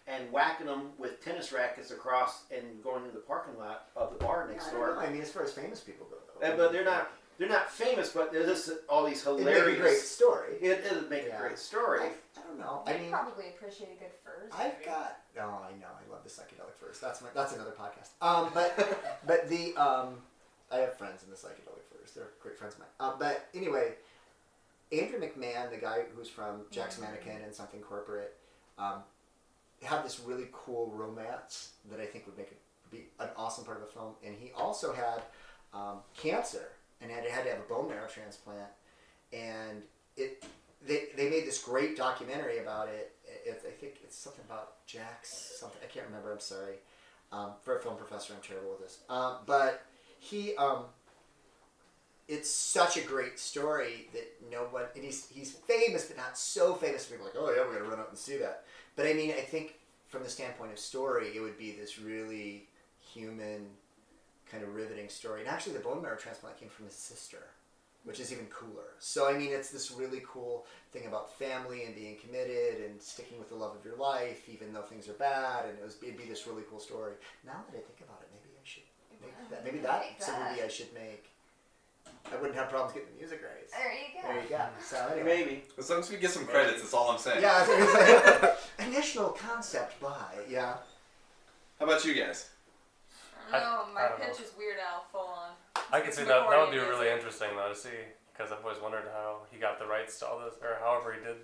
and whacking them with tennis rackets across and going into the parking lot of the bar next door. I mean, as far as famous people go, though. But they're not famous, but there's all these hilarious. It'd make a great story. It'd make a great story. I don't know. You I mean, probably appreciate a good furs. I've got. Oh, I know. I love the psychedelic furs. That's another podcast. But the I have friends in the psychedelic furs. They're great friends of mine. But anyway, Andrew McMahon, the guy who's from Jack's Mannequin and Something Corporate, had this really cool romance that I think would be an awesome part of the film. And he also had cancer and had to have a bone marrow transplant. And they made this great documentary about it. I think it's something about Jack's something. I can't remember. I'm sorry. For a film professor, I'm terrible with this. But he, it's such a great story that no one. And he's famous, but not so famous. People are like, oh yeah, we're gonna run out and see that. But I mean, I think from the standpoint of story, it would be this really human, kind of riveting story. And actually, the bone marrow transplant came from his sister, which is even cooler. So I mean, it's this really cool thing about family and being committed and sticking with the love of your life, even though things are bad. And it'd be this really cool story. Now that I think about it, maybe I should make that. Maybe that's a movie I should make. I wouldn't have problems getting the music rights. There you go. There you go. So anyway. Maybe. As long as we get some credits, that's all I'm saying. Yeah, it's like, initial concept by, yeah. How about you guys? I don't know. My I don't pitch know. is Weird Al full on. I could see that would be really interesting though to see, because I've always wondered how he got the rights to all this, or however he did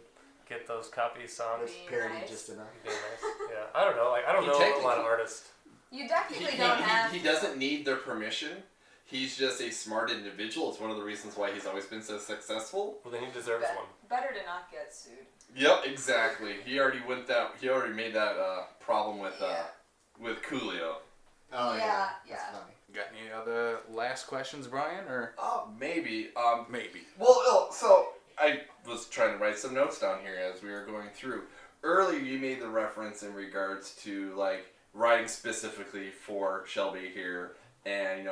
get those copy songs. There's Be parody nice. just enough. Be nice. Yeah, I don't know. Like I don't He know a technically- lot of artists. You definitely don't have. He doesn't need their permission. He's just a smart individual. It's one of the reasons why he's always been so successful. Well, then he deserves one. Better to not get sued. Yep, exactly. He already made that problem with Coolio. Oh Yeah, That's yeah. funny. Got any other last questions, Brian? Or Maybe. maybe. Well, so I was trying to write some notes down here as we were going through. Earlier, you made the reference in regards to like writing specifically for Shelby here, and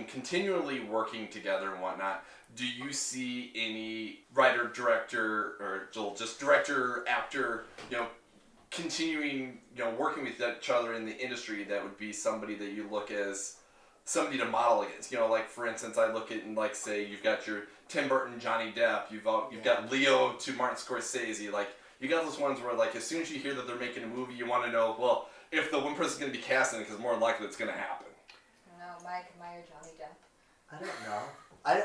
continually working together and whatnot. Do you see any writer, director, or just director, actor, continuing, working with each other in the industry that would be somebody that you look as somebody to model against? Like for instance, I look at and like say you've got your Tim Burton, Johnny Depp, you've got Leo to Martin Scorsese. Like you got those ones where like as soon as you hear that they're making a movie, you want to know, well, if the one person's going to be cast in it, because more than likely it's going to happen. No, Mike admire Johnny Depp. I don't know.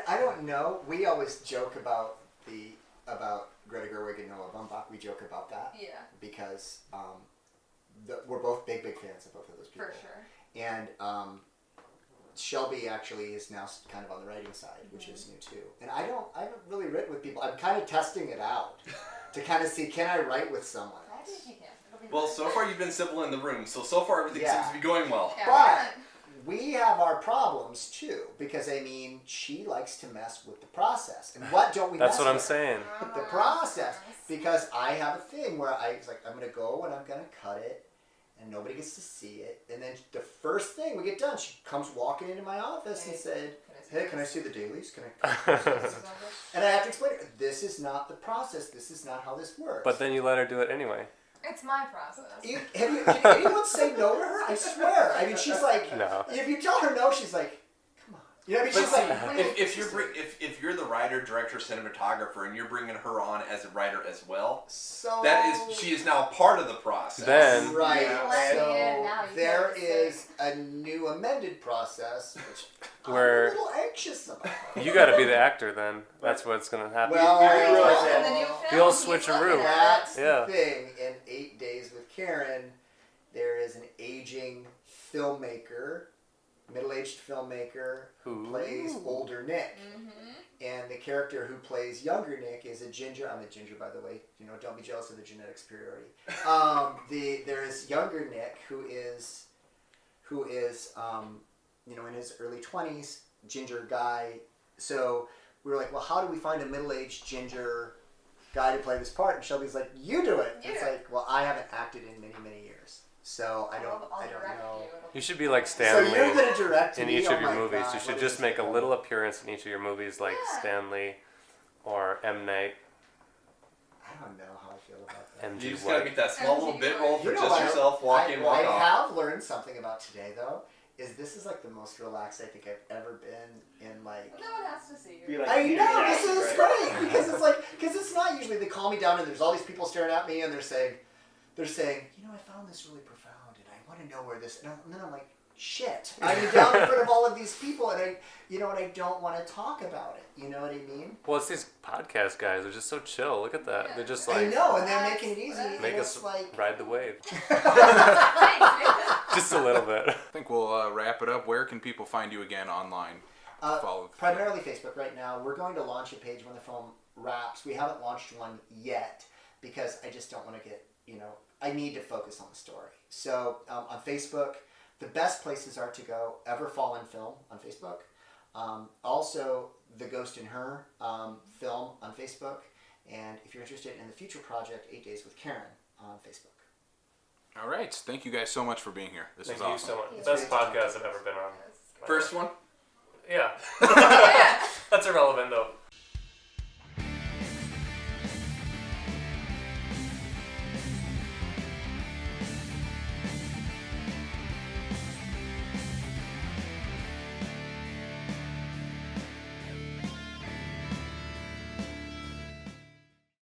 I don't know. We always joke about Greta Gerwig and Noah Baumbach. We joke about that Yeah, because we're both big fans of both of those people. for sure. And Shelby actually is now kind of on the writing side, which is new too. And I haven't really written with people. I'm kind of testing it out to kind of see, can I write with someone I else? think you can. It'll be Well, nice. so far you've been civil in the room, so far everything Yeah. seems to be going well. Yeah, But we have our problems too, because I mean, she likes to mess with the process. And what don't we That's mess what I'm with? saying. The process. Because I have a thing where I was like, I'm going to go and I'm going to cut it, and nobody gets to see it. And then the first thing we get done, she comes walking into my office and said, hey, can I see the dailies? Can I? And I have to explain, this is not the process. This is not how this works. But then you let her do it anyway. It's my process. Can anyone say no to her? I swear. I mean, she's like, No. if you tell her no, she's like, come on. You know what I mean? But She's see, like, wait, if you're the writer, director, cinematographer, and you're bringing her on as a writer as well, so she is now part of the process. Then- right. You let me in, So now you there can't is a new amended process, which Where- I'm a little anxious about. You got to be the actor then. That's what's gonna happen. Well, I realize In that. the new The film, old he's switcheroo. looking at That's it. Yeah. the thing. In 8 Days with Karen, there is an aging filmmaker middle-aged filmmaker who Ooh. plays older Nick. Mm-hmm. And the character who plays younger Nick is a ginger. I'm a ginger, by the way. You know, don't be jealous of the genetic superiority. There's younger Nick who is you know, in his early 20s, ginger guy. So we were like, well, how do we find a middle-aged ginger guy to play this part? And Shelby's like, you do it. You It's do it. like, well, I haven't acted in many, many years, so I don't direct know. You should be like So Stan you're Lee gonna direct in me? each Oh of your my movies. God, You should what just is make a this? little appearance in each of your movies, like Yeah. Stan Lee or M. Night, I don't know how I feel about that. MG You just gotta White. get that small little bit roll for You know just what? yourself, walk in, walk I off. have learned something about today, though. Is this is like the most relaxed I think I've ever been in like. No one has to see Be you. like I Peter know this Jackson, is right? great because it's like it's not usually they call me down and there's all these people staring at me and they're saying, you know, I found this really profound and I want to know where this. And then I'm like, shit, I'm down in front of all of these people and I don't want to talk about it. You know what I mean? Well, it's these podcast guys. They're just so chill. Look at that. Yeah. They're just I like know, and they're making it easy. make and us it's like. ride the wave Thanks. just a little bit. I think we'll wrap it up. Where can people find you again online? Follow the Primarily Facebook right now. We're going to launch a page when the film wraps. We haven't launched one yet because I just don't want to get, I need to focus on the story. So on Facebook, the best places are to go, Ever Fallen Film on Facebook. Also, The Ghost in Her film on Facebook. And if you're interested in the future project, 8 Days with Karen on Facebook. All right. Thank you guys so much for being here. This Thank was you awesome. so much. Yeah. Best podcast I've ever been on. First one? Yeah. Yeah. That's irrelevant though.